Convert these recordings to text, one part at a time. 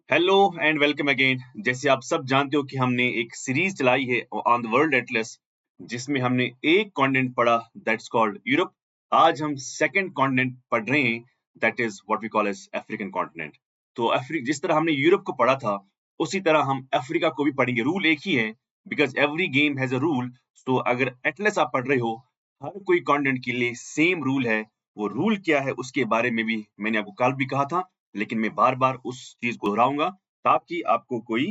Hello and welcome again. जैसे आप सब जानते हो कि हमने एक सीरीज चलाई है ऑन द वर्ल्ड एटलस, जिसमें हमने एक कॉन्टिनेंट पढ़ा दैट्स कॉल्ड यूरोप। आज हम सेकंड कॉन्टिनेंट पढ़ रहे हैं that is what we call as African continent. तो जिस तरह हमने यूरोप को पढ़ा था उसी तरह हम अफ्रीका को भी पढ़ेंगे। रूल एक ही है because every game has a rule. तो अगर एटलस आप पढ़ रहे हो, हर कोई कॉन्टिनेंट के लिए सेम रूल है। वो रूल क्या है उसके बारे में भी मैंने आपको कल भी कहा था, लेकिन मैं बार बार उस चीज को दोहराऊंगा ताकि आपको कोई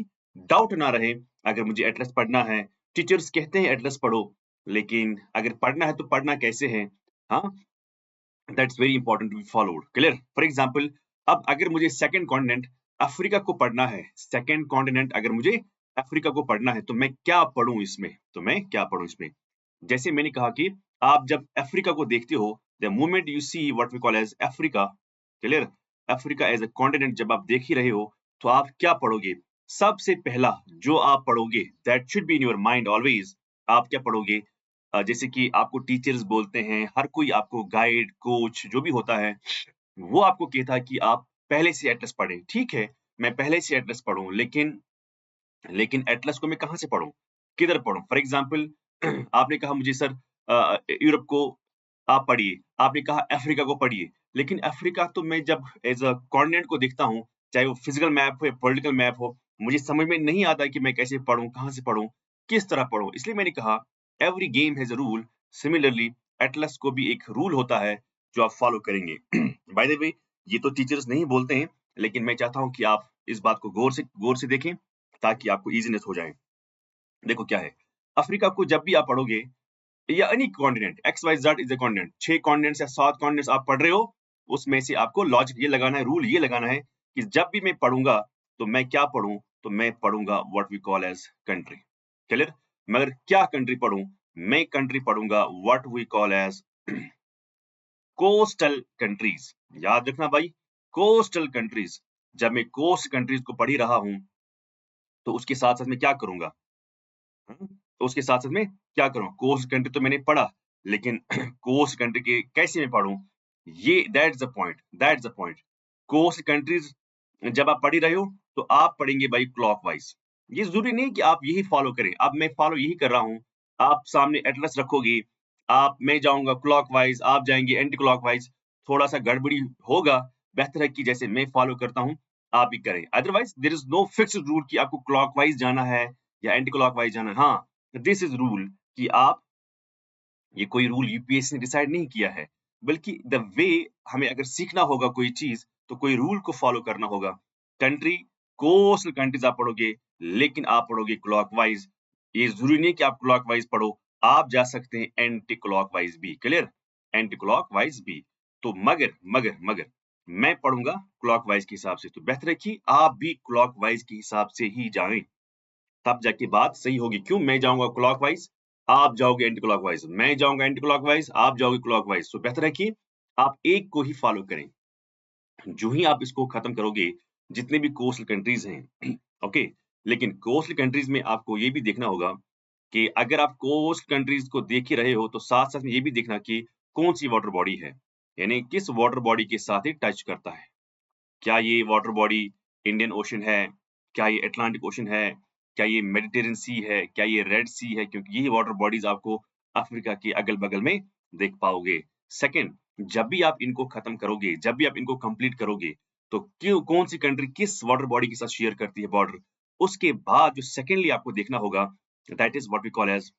डाउट ना रहे। अगर मुझे एटलस पढ़ना है, टीचर्स कहते हैं एटलस पढ़ो, लेकिन अगर पढ़ना है तो पढ़ना कैसे है? हाँ, that's very important to be followed. Clear? For example, अब अगर मुझे सेकंड कॉन्टिनेंट अफ्रीका को पढ़ना है, सेकंड कॉन्टिनेंट अगर मुझे अफ्रीका को पढ़ना है तो मैं क्या पढ़ूं इसमें? जैसे मैंने कहा कि आप जब अफ्रीका को देखते हो, the moment you see what we call as Africa, clear, Africa as a continent जब आप देख ही रहे हो तो आप क्या पढ़ोगे? सबसे पहला जो आप पढ़ोगे that should be in your mind always, आप क्या पढ़ोगे? जैसे कि आपको टीचर्स बोलते हैं, हर कोई आपको गाइड कोच जो भी होता है वो आपको कहता है कि आप पहले से एटलस पढ़ें। ठीक है, मैं पहले से एटलस पढ़ूं, लेकिन एटलस को मैं कहाँ से पढूँ? किधर पढूँ? फॉर एग्जांपल आपने कहा मुझे सर यूरोप को आप पढ़िए, आपने कहा अफ्रीका को पढ़िए, लेकिन अफ्रीका तो मैं जब एज़ अ कॉन्टिनेंट को देखता हूँ, चाहे वो फिजिकल मैप हो या पॉलिटिकल मैप हो, मुझे समझ में नहीं आता कि मैं कैसे पढूँ, कहाँ से पढूँ, किस तरह पढूँ? इसलिए मैंने कहा every game has a rule, similarly Atlas को भी एक रूल होता है जो आप फॉलो करेंगे। बाय द वे, ये तो टीचर्स नहीं बोलते हैं, लेकिन मैं चाहता हूँ कि आप इस बात को गौर से देखें ताकि आपको ईज़ीनेस हो जाए। देखो क्या है, अफ्रीका को जब भी आप पढ़ोगे या any continent, X Y Z is a continent, 6 continents या 7 कॉन्टिनेंट्स आप पढ़ रहे हो, उसमें से आपको लॉजिक ये लगाना है, रूल ये लगाना है कि जब भी मैं पढ़ूंगा तो मैं क्या पढ़ूं? तो मैं पढ़ूंगा what we call as country. Clear? मगर क्या कंट्री पढ़ूं? मैं कंट्री पढ़ूंगा what we call as coastal countries. याद रखना भाई, कोस्टल कंट्रीज। जब मैं कोस्ट कंट्रीज को पढ़ ही रहा हूं तो उसके साथ साथ मैं क्या करूंगा? तो उसके साथ-साथ में क्या करूँ? कोस्ट कंट्री तो मैंने पढ़ा, लेकिन कोस्ट कंट्री के कैसे मैं पढ़ूँ? ये that's the point. Coast countries जब आप पढ़ ही रहे हो, तो आप पढ़ेंगे भाई क्लॉकवाइज़। ये ज़रूरी नहीं कि आप यही फॉलो करें, अब मैं फॉलो यही कर रहा हूँ। आप सामने एटलस रखोगे, मैं जाऊँगा क्लॉकवाइज़, आप जाएँगे एंटी क्लॉकवाइज़, थोड़ा-सा गड़बड़ी होगा, बेहतर है कि जैसे मैं फॉलो करता हूँ, आप भी करें। Otherwise there is no fixed rule कि आपको क्लॉकवाइज़ जाना है या एंटी क्लॉकवाइज जाना है। हाँ, दिस इज रूल कि आप, ये कोई रूल यूपीएससी ने डिसाइड नहीं किया है, बल्कि द वे हमें अगर सीखना होगा कोई चीज तो कोई रूल को फॉलो करना होगा। कंट्री, कोस्टल कंट्रीज आप पढ़ोगे, लेकिन आप पढ़ोगे क्लॉकवाइज। ये जरूरी नहीं कि आप क्लॉकवाइज पढ़ो, आप जा सकते हैं एंटी क्लॉकवाइज भी। क्लियर? एंटी क्लॉकवाइज भी। तो मगर मैं पढ़ूंगा क्लॉकवाइज के हिसाब से, तो बेहतर है कि आप भी क्लॉकवाइज के हिसाब से ही जाएं, तब जाके बात सही होगी। क्यों? मैं जाऊँगा क्लॉकवाइज़, आप जाओगे एंटी क्लॉकवाइज़, मैं जाऊँगा एंटी क्लॉकवाइज़, आप जाओगे क्लॉकवाइज़। तो बेहतर है कि आप एक को ही फॉलो करें। जो ही आप इसको खत्म करोगे, जितने भी कोस्टल कंट्रीज़ हैं, ओके? लेकिन कोस्टल कंट्रीज़ में आपको ये भी देखना होगा कि अगर आप कोस्ट कंट्रीज़ को देख ही रहे हो, तो साथ-साथ में ये भी देखना कि कौन-सी वाटर बॉडी है, यानी किस वाटर बॉडी के साथ ये टच करता है। क्या ये वाटर बॉडी इंडियन ओशन है? क्या ये अटलांटिक ओशन है? क्या ये मेडिटेरियन सी है? क्या ये रेड सी है? क्योंकि यही वाटर बॉडीज़ आपको अफ्रीका के अगल-बगल में देख पाओगे। सेकंड, जब भी आप इनको खत्म करोगे, जब भी आप इनको कंप्लीट करोगे, तो क्यों कौन-सी कंट्री किस वाटर बॉडी के साथ शेयर करती है बॉर्डर? उसके बाद जो सेकंडली आपको देखना होगा, that is what we call as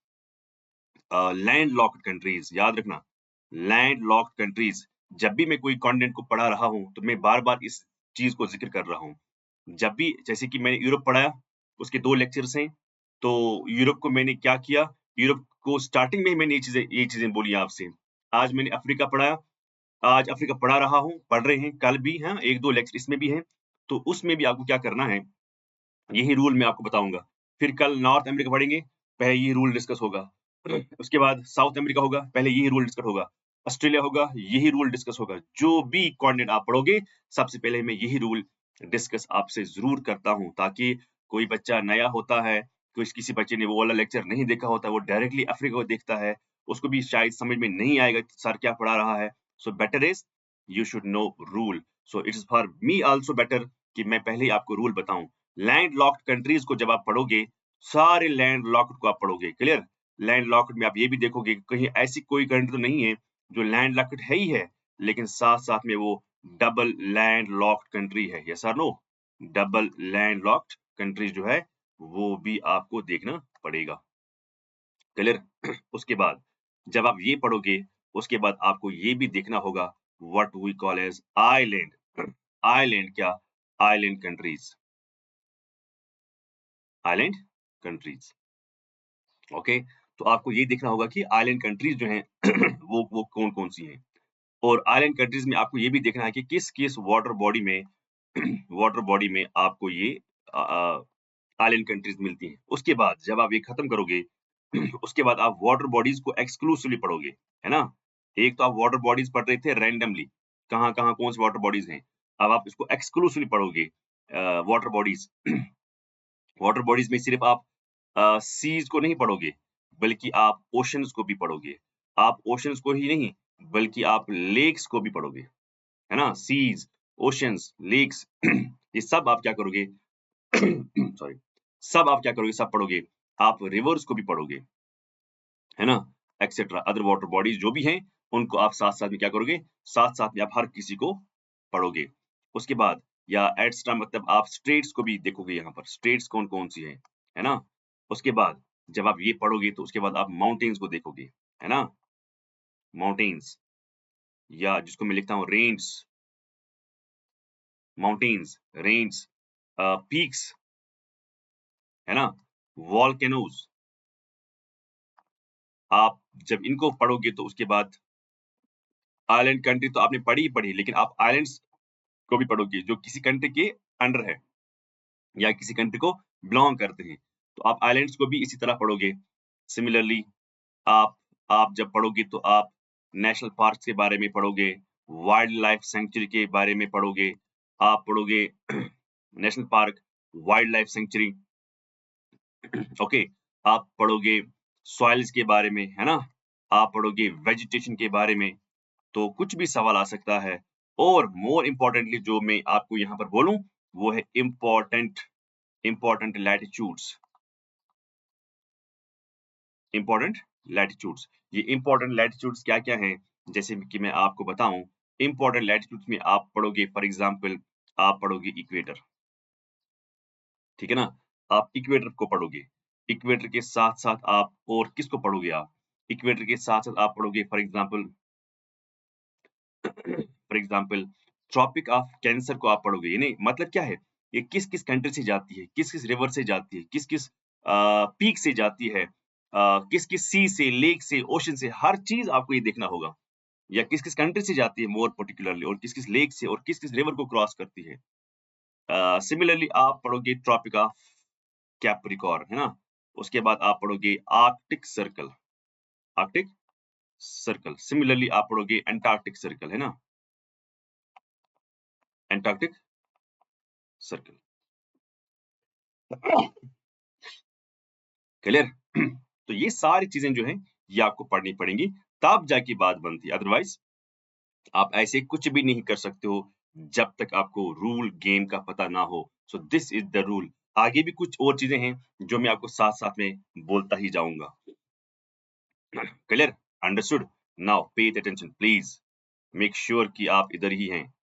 land locked countries. याद रखना, लैंड लॉक्ड कंट्रीज। जब भी मैं कोई कॉन्टिनेंट को पढ़ा रहा हूँ तो मैं बार बार इस चीज को जिक्र कर रहा हूँ। जब भी, जैसे कि मैंने यूरोप पढ़ाया, उसके 2 लेक्चर्स हैं, तो यूरोप को मैंने क्या किया, यूरोप को स्टार्टिंग में ही मैंने ये चीजें बोली आपसे। आज मैंने अफ्रीका पढ़ाया, आज अफ्रीका पढ़ा रहा हूँ, पढ़ रहे हैं, कल भी हैं, 1-2 लेक्चर इसमें भी हैं, तो उसमें भी आपको क्या करना है, यही रूल मैं आपको बताऊँगा। फिर कल नॉर्थ अमेरिका पढ़ेंगे, पहले ये रूल डिस्कस होगा। उसके बाद साउथ अमेरिका होगा, पहले यही रूल डिस्कस होगा। ऑस्ट्रेलिया होगा, यही रूल डिस्कस होगा। जो भी कॉन्टिनेंट आप पढ़ोगे, सबसे पहले मैं यही रूल डिस्कस आपसे ज़रूर करता हूँ, ताकि कोई बच्चा नया होता है, किसी बच्चे ने वो वाला लेक्चर नहीं देखा होता, वो डायरेक्टली अफ्रीका को देखता है, उसको भी शायद समझ में नहीं आएगा सर क्या पढ़ा रहा है। So better is you should know rule. So it is for me also better कि मैं पहले ही आपको रूल बताऊं। लैंड लॉक्ड कंट्रीज को जब आप पढ़ोगे, सारे लैंड लॉक्ड को आप पढ़ोगे, क्लियर। लैंड लॉक्ड में आप ये भी देखोगे कहीं ऐसी कोई कंट्री तो नहीं है जो लैंड लॉक्ड है ही है, लेकिन साथ साथ में वो डबल लैंड लॉक्ड कंट्री है। यस और no? Double land locked country जो है वो भी आपको देखना पड़ेगा, क्लियर। उसके बाद जब आप ये पढ़ोगे, उसके बाद आपको ये भी देखना होगा what we call as island. Island क्या? Island countries, island countries. Okay, तो आपको ये देखना होगा कि आइलैंड कंट्रीज जो हैं वो कौन-कौन सी हैं। और आइलैंड कंट्रीज में आपको ये भी देखना है कि किस-किस वाटर बॉडी में वाटर बॉडी में आपको ये आइलैंड कंट्रीज मिलती हैं। उसके बाद जब आप ये खत्म करोगे उसके बाद आप वाटर बॉडीज को एक्सक्लूसिवली पढ़ोगे, है ना? एक तो आप वाटर बॉडीज पढ़ रहे थे रैंडमली, कहाँ-कहाँ कौन सी वाटर बॉडीज हैं। अब आप इसको एक्सक्लूसिवली पढ़ोगे वाटर बॉडीज। वाटर बॉडीज में सिर्फ आप सीज को नहीं पढ़ोगे, बल्कि आप ओशंस को भी पढ़ोगे। आप ओशंस को ही नहीं, बल्कि आप लेक्स को भी पढ़ोगे, है ना? सीज, ओशंस, लेक्स ये सब आप क्या करोगे सॉरी, सब आप क्या करोगे? सब पढ़ोगे। आप रिवर्स को भी पढ़ोगे, है ना? एक्सेट्रा अदर वाटर बॉडीज जो भी हैं, उनको आप साथ-साथ में क्या करोगे? साथ-साथ में आप हर किसी को पढ़ोगे। उसके बाद या एक्स्ट्रा मतलब आप स्ट्रेट्स को भी देखोगे यहाँ पर, स्ट्रेट्स कौन-कौन सी हैं, है ना? उसके बाद जब आप ये पढ़ोगे तो उसके बाद आप माउंटेन्स को देखोगे, है ना? माउंटेन्स या जिसको मैं लिखता हूँ रेंज, माउंटेन्स, रेंज, पीक्स, है ना? वोल्केनोज। आप जब इनको पढ़ोगे तो उसके बाद आइलैंड कंट्री तो आपने पढ़ी ही पढ़ी, लेकिन आप आइलैंड्स को भी पढ़ोगे जो किसी कंट्री के अंडर है या किसी कंट्री को बिलॉन्ग करते हैं। तो आप आइलैंड्स को भी इसी तरह पढ़ोगे। सिमिलरली आप आप जब पढ़ोगे तो आप नेशनल पार्क्स के बारे में पढ़ोगे, वाइल्ड लाइफ सैंक्चुरी के बारे में पढ़ोगे, आप पढ़ोगे national park, wild life sanctuary, okay. आप पढ़ोगे सॉइल्स के बारे में, है ना? आप पढ़ोगे वेजिटेशन के बारे में, तो कुछ भी सवाल आ सकता है। और मोर इम्पोर्टेंटली जो मैं आपको यहाँ पर बोलूँ, वो है important important latitudes, important latitudes. ये इम्पोर्टेंट लैटिट्यूड्स क्या-क्या हैं? जैसे कि मैं आपको बताऊँ, इम्पोर्टेंट लैटिट्यूड्स में आप पढ़ोगे फॉर एग्ज़ाम्पल आप पढ़ोगे इक्वेटर, ठीक है ना? आप इक्वेटर को पढ़ोगे। इक्वेटर के साथ-साथ आप और किसको पढ़ोगे आप? इक्वेटर के साथ-साथ आप पढ़ोगे for example tropic of cancer को आप पढ़ोगे। यानी मतलब क्या है? ये किस-किस कंट्री से जाती है, किस-किस रिवर से जाती है, किस-किस पीक से जाती है, किस-किस सी से, लेक से, ओशन से, हर चीज़ आपको ये देखना होगा। या किस-किस कंट्री से जाती है मोर पार्टिकुलरली और किस-किस लेक से और किस-किस रिवर को क्रॉस करती है। सिमिलरली आप पढ़ोगे ट्रॉपिक ऑफ कैप्रिकॉर्न, है ना? उसके बाद आप पढ़ोगे Arctic circle, Arctic circle. Similarly आप पढ़ोगे अंटार्कटिक सर्कल, है ना? Antarctic circle. क्लियर? तो ये सारी चीज़ें जो हैं, ये आपको पढ़नी पड़ेंगी, तब जाके बात बनती है। अदरवाइज़ आप ऐसे कुछ भी नहीं कर सकते हो, जब तक आपको रूल गेम का पता ना हो। So this is the rule. आगे भी कुछ और चीज़ें हैं, जो मैं आपको साथ-साथ में बोलता ही जाऊँगा। Clear? Understood? Now pay it attention please. Make sure कि आप इधर ही हैं।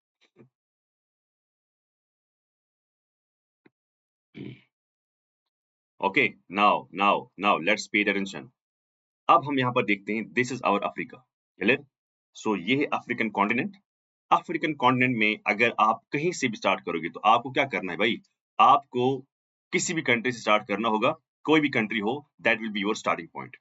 Okay, now let's pay attention. अब हम यहाँ पर देखते हैं this is our Africa, clear? So ये है अफ्रीकन कॉन्टिनेंट। अफ्रीकन कॉन्टिनेंट में अगर आप कहीं से भी स्टार्ट करोगे तो आपको क्या करना है भाई? आपको किसी भी कंट्री से स्टार्ट करना होगा, कोई भी कंट्री हो that will be your starting point.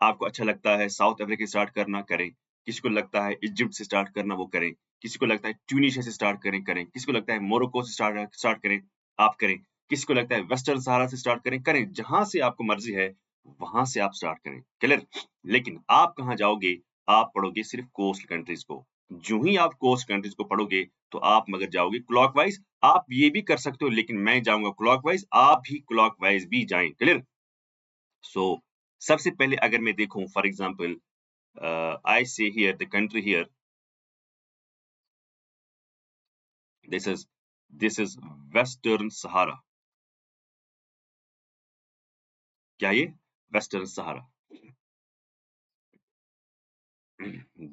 आपको अच्छा लगता है साउथ अफ्रीका से स्टार्ट करना, करें। किसी को लगता है इजिप्ट से स्टार्ट करना, वो करें। किसी को लगता है ट्यूनीशिया से स्टार्ट करें। किसी को लगता है मोरक्को से स्टार्ट स्टार्ट करें, आप करें। किसी को लगता है वेस्टर्न सहारा से स्टार्ट करें। जहाँ से आपको मर्ज़ी है, वहाँ से आप स्टार्ट करें, क्लियर? लेकिन आप कहाँ जाओगे? आप पढ़ोगे सिर्फ़ कोस्ट कंट्रीज़ को। जो ही आप कोस्ट कंट्रीज़ को पढ़ोगे, तो आप मगर जाओगे क्लॉकवाइज़। आप ये भी कर सकते हो, लेकिन मैं जाऊँगा क्लॉकवाइज़, आप भी क्लॉकवाइज़ भी जाएँ, क्लियर? सो सबसे पहले अगर मैं देखूँ for example I say here the country here, this is this is western Sahara. क्या ये western Sahara?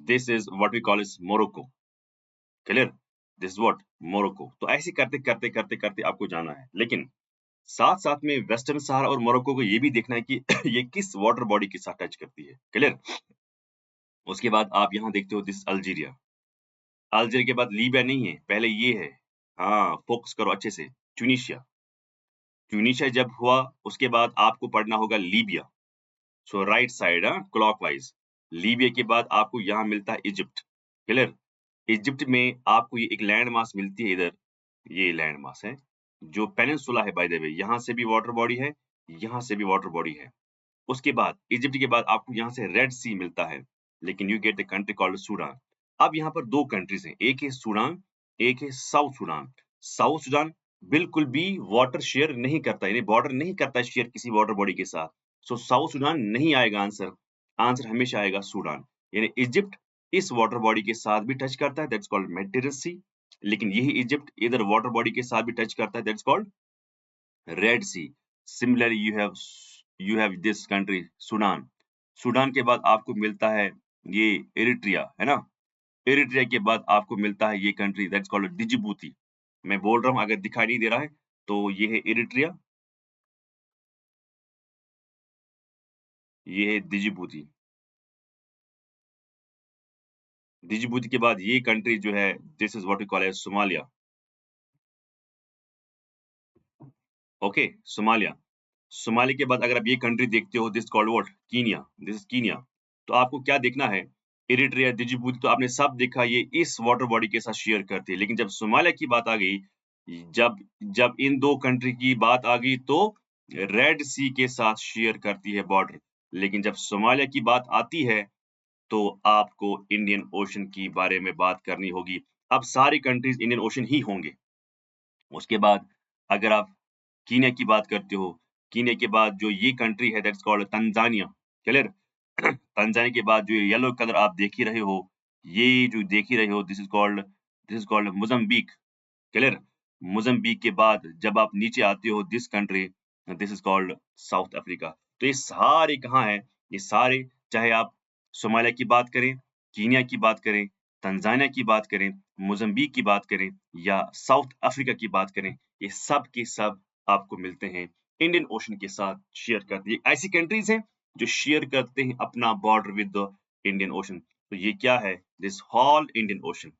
This is what we call is Morocco. Clear? This is what Morocco. तो ऐसे करते करते करते करते आपको जाना है, लेकिन साथ साथ में वेस्टर्न सहारा और मोरक्को को ये भी देखना है कि ये किस वाटर बॉडी के साथ टच करती है। क्लियर? उसके बाद आप यहाँ देखते हो दिस अल्जीरिया। अल्जीरिया के बाद लीबिया नहीं है, पहले ये है। हाँ, फोकस करो अच्छे से। ट्यूनीशिया। ट्यूनीशिया जब हुआ उसके बाद आपको पढ़ना होगा लीबिया। सो राइट साइड, क्लॉकवाइज। लीबिया के बाद आपको यहाँ मिलता है इजिप्ट। क्लियर? इजिप्ट में आपको ये एक लैंड मास मिलती है इधर, ये लैंड मास है जो पेनिनसुला है बाय द वे। यहाँ से भी वाटर बॉडी है, यहाँ से भी वाटर बॉडी है। उसके बाद इजिप्ट के बाद आपको यहाँ से रेड सी मिलता है, लेकिन you get the country called Sudan. अब यहाँ पर दो कंट्रीज हैं, एक है सूडान, एक है साउथ सूडान। साउथ सूडान बिल्कुल भी वाटर शेयर नहीं करता, यानी बॉर्डर नहीं करता है शेयर किसी वाटर बॉडी के साथ। सो साउथ सूडान नहीं आएगा आंसर। आंसर हमेशा आएगा सूडान। यानी इजिप्ट इस वाटर बॉडी के साथ भी टच करता है, दैट्स कॉल्ड मेडिटेरेनियन सी। लेकिन यही इजिप्ट इधर वाटर बॉडी के साथ भी टच करता है, that's called red Sea. Similarly you have this country Sudan. Sudan के बाद आपको मिलता है ये इरिट्रिया, है ना? इरिट्रिया के बाद आपको मिलता है ये कंट्री दैट्स कॉल्ड डिजिबूती। मैं बोल रहा हूँ, अगर दिखाई नहीं दे रहा है तो ये है इरिट्रिया, ये है डिजिबूती। डिजिबूती के बाद ये कंट्री जो है this is what we call as Somalia. Okay, Somalia. Somalia के बाद अगर आप ये कंट्री देखते हो this called what? Kenya. This is Kenya. तो आपको क्या देखना है? इरिट्रिया, डिजिबूती तो आपने सब देखा, ये इस वाटर बॉडी के साथ शेयर करती है। लेकिन जब सोमालिया की बात आ गई, जब जब इन दो कंट्री की बात आ गई तो रेड सी के साथ शेयर करती है बॉर्डर। लेकिन जब सोमालिया की बात आती है तो आपको इंडियन ओशन की बारे में बात करनी होगी। अब सारी कंट्रीज इंडियन ओशन ही होंगे। उसके बाद अगर आप कीनिया की बात करते हो, कीनिया के बाद जो ये कंट्री है that's called Tanzania. Clear? Tanzania के बाद जो येलो कलर आप देख ही रहे हो, ये जो देख ही रहे हो this is called Mozambique. Clear? Mozambique के बाद जब आप नीचे आते हो this country, this is called south Africa. तो ये सारे कहाँ हैं? ये सारे, चाहे आप सोमालिया की बात करें, कीनिया की बात करें, तंजानिया की बात करें, मोज़ाम्बिक की बात करें या साउथ अफ्रीका की बात करें, ये सब के सब आपको मिलते हैं इंडियन ओशन के साथ शेयर करती है। ऐसी कंट्रीज हैं जो शेयर करते हैं अपना border with the Indian ocean. तो ये क्या है? This hall Indian ocean.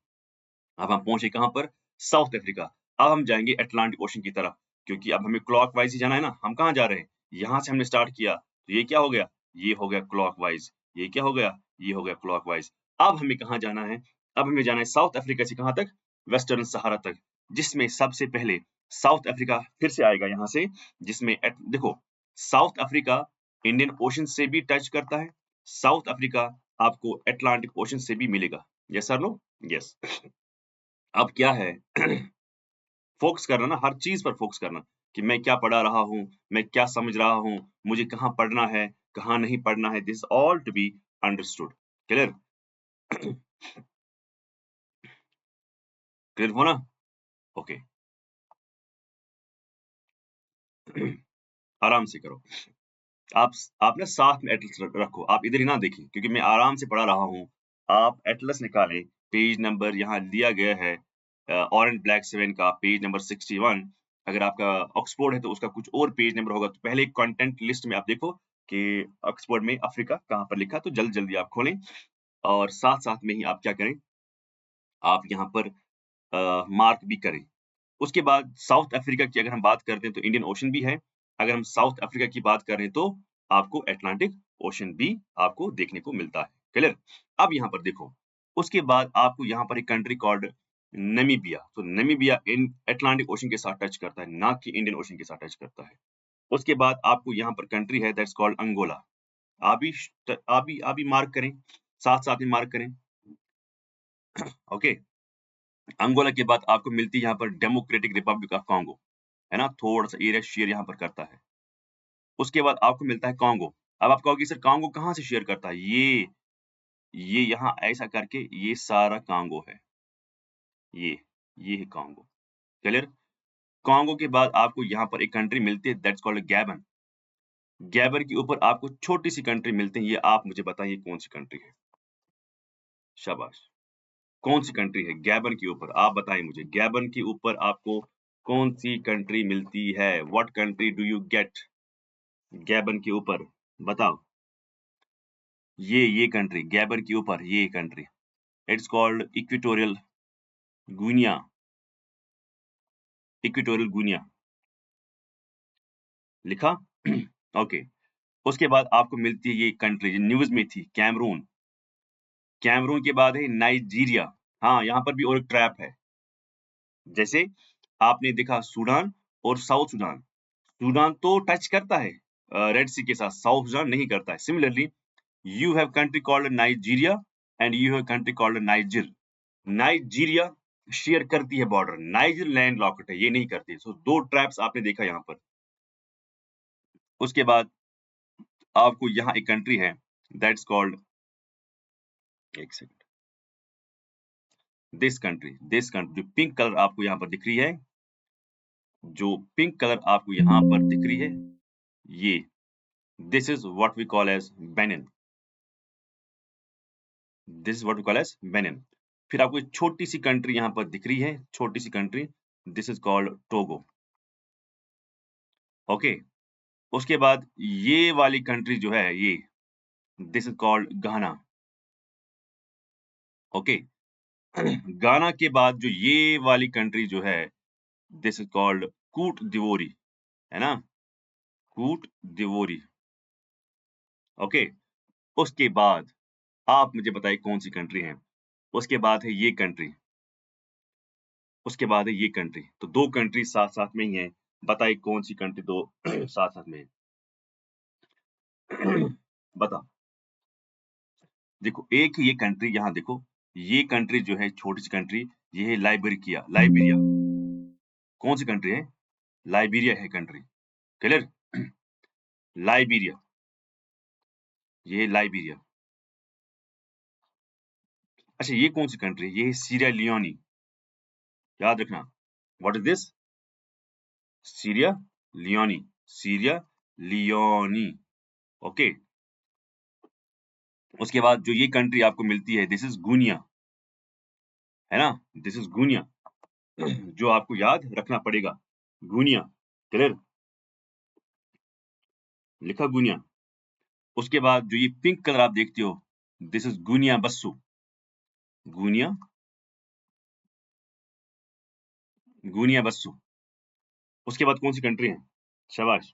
अब हम पहुंचे कहां पर? South Africa. अब हम जाएंगे अटलांटिक ओशन की तरफ, क्योंकि अब हमें क्लॉकवाइज ही जाना है ना। हम कहां जा रहे हैं? यहां से हमने स्टार्ट किया, तो ये क्या हो गया? ये हो गया क्लॉकवाइज। ये क्या हो गया? ये हो गया क्लॉकवाइज। अब हमें कहां जाना है? अब हमें जाना है साउथ अफ्रीका से कहां तक? वेस्टर्न सहारा तक, जिसमें सबसे पहले साउथ अफ्रीका फिर से आएगा यहां से, जिसमें देखो, साउथ अफ्रीका इंडियन ओशन से भी टच करता है। साउथ अफ्रीका आपको अटलांटिक ओशन से भी मिलेगा। यस और नो? यस। अब क्या है? फोकस करना ना, हर चीज पर फोकस करना कि मैं क्या पढ़ा रहा हूँ, मैं क्या समझ रहा हूँ, मुझे कहाँ पढ़ना है, कहाँ नहीं पढ़ना है। This all to be understood. Clear? Clear हो ना? ओके। आराम से करो। आप आप ना साथ में एटलस रखो, आप इधर ही ना देखें, क्योंकि मैं आराम से पढ़ा रहा हूँ। आप एटलस निकालें, पेज नंबर यहाँ दिया गया है ऑरेंज ब्लैक 7 का पेज नंबर 61। अगर आपका ऑक्सफोर्ड है तो उसका कुछ और पेज नंबर होगा। तो पहले कंटेंट लिस्ट में आप देखो कि ऑक्सफोर्ड में अफ्रीका कहाँ पर लिखा है, तो जल्दी जल्दी आप खोलें और साथ साथ में ही आप क्या करें, आप यहाँ पर मार्क भी करें। उसके बाद साउथ अफ्रीका की अगर हम बात करते हैं तो इंडियन ओशन भी है। अगर हम साउथ अफ्रीका की बात करें तो आपको अटलांटिक ओशन भी आपको देखने को मिलता है। क्लियर? अब यहाँ पर देखो, उसके बाद आपको यहाँ पर एक कंट्री कॉल्ड नमीबिया। तो नमीबिया इन अटलांटिक ओशन के साथ टच करता है, ना कि इंडियन ओशन के साथ टच करता है। उसके बाद आपको यहाँ पर कंट्री है दैट्स कॉल्ड अंगोला। आप भी मार्क करें, साथ साथ में मार्क करें। ओके। अंगोला के बाद आपको मिलती है यहाँ पर डेमोक्रेटिक रिपब्लिक ऑफ कॉन्गो, है ना? थोड़ा सा एरिया शेयर यहाँ पर करता है। उसके बाद आपको मिलता है कॉन्गो। अब आप कहोगे सर कॉन्गो कहाँ से शेयर करता है? ये यहाँ ऐसा करके ये सारा कॉन्गो है। ये ये है कॉन्गो। क्लियर। कॉन्गो के बाद आपको यहाँ पर एक कंट्री मिलती है दैट्स कॉल्ड गैबन। गैबन के ऊपर आपको छोटी सी कंट्री मिलती है, ये आप मुझे बताइए कौन सी कंट्री है। शाबाश। कौन सी कंट्री है गैबन के ऊपर, आप बताएं मुझे गैबन के ऊपर आपको कौन सी कंट्री मिलती है। What country do you get Gabon के ऊपर, बताओ। ये कंट्री गैबन के ऊपर ये country, it's called equatorial Guinea. Equatorial Guinea लिखा। ओके। उसके बाद आपको मिलती है ये कंट्री न्यूज में थी, कैमरून। कैमरून के बाद है नाइजीरिया। हाँ, यहाँ पर भी और एक ट्रैप है। जैसे आपने देखा सूडान और साउथ सूडान, सूडान तो टच करता है रेड सी के साथ, साउथ सूडान नहीं करता है। Similarly you have country called Nigeria and you have country called niger. Nigeria share करती है बॉर्डर, नाइजर लैंड लॉक्ड है, ये नहीं करती। सो दो ट्रैप्स आपने देखा यहाँ पर। उसके बाद आपको यहाँ एक कंट्री है दैट्स कॉल्ड, एक सेकंड, दिस कंट्री जो पिंक कलर आपको यहाँ पर दिख रही है, जो पिंक कलर आपको यहाँ पर दिख रही है, ये this is what we call as Benin. This is what we call as Benin. फिर आपको एक छोटी सी कंट्री यहाँ पर दिख रही है, छोटी सी country, this is called Togo. Okay. उसके बाद ये वाली कंट्री जो है ये, this is called Ghana. Okay. Ghana के बाद जो ये वाली कंट्री जो है, दिस इज कॉल्ड कूट दिवोरी, है ना, कूट दिवोरी। ओके। उसके बाद आप मुझे बताइए कौन सी कंट्री है। उसके बाद है ये कंट्री, उसके बाद है ये कंट्री। तो दो कंट्री साथ साथ में ही है, बताइए कौन सी कंट्री दो साथ साथ में है। बताओ। देखो एक ही ये कंट्री, यहाँ देखो ये कंट्री जो है छोटी सी कंट्री, ये है लाइबेरिया। लाइबेरिया कौन सी कंट्री है, लाइबेरिया है कंट्री। क्लियर। लाइबेरिया, ये है लाइबेरिया। अच्छा ये कौन सी कंट्री है, ये है सीरिया लियोनी। याद रखना, what is this, Syria Leone, Syria Leone. Okay. उसके बाद जो ये कंट्री आपको मिलती है, दिस इज गुनिया, है ना, दिस इज गुनिया, जो आपको याद रखना पड़ेगा, गुनिया। क्लियर, लिखा गुनिया। उसके बाद जो ये पिंक कलर आप देखते हो, दिस इज गुनिया बस्सू। गुनिया, गुनिया बस्सू। उसके बाद कौन सी कंट्री है, शाबाश।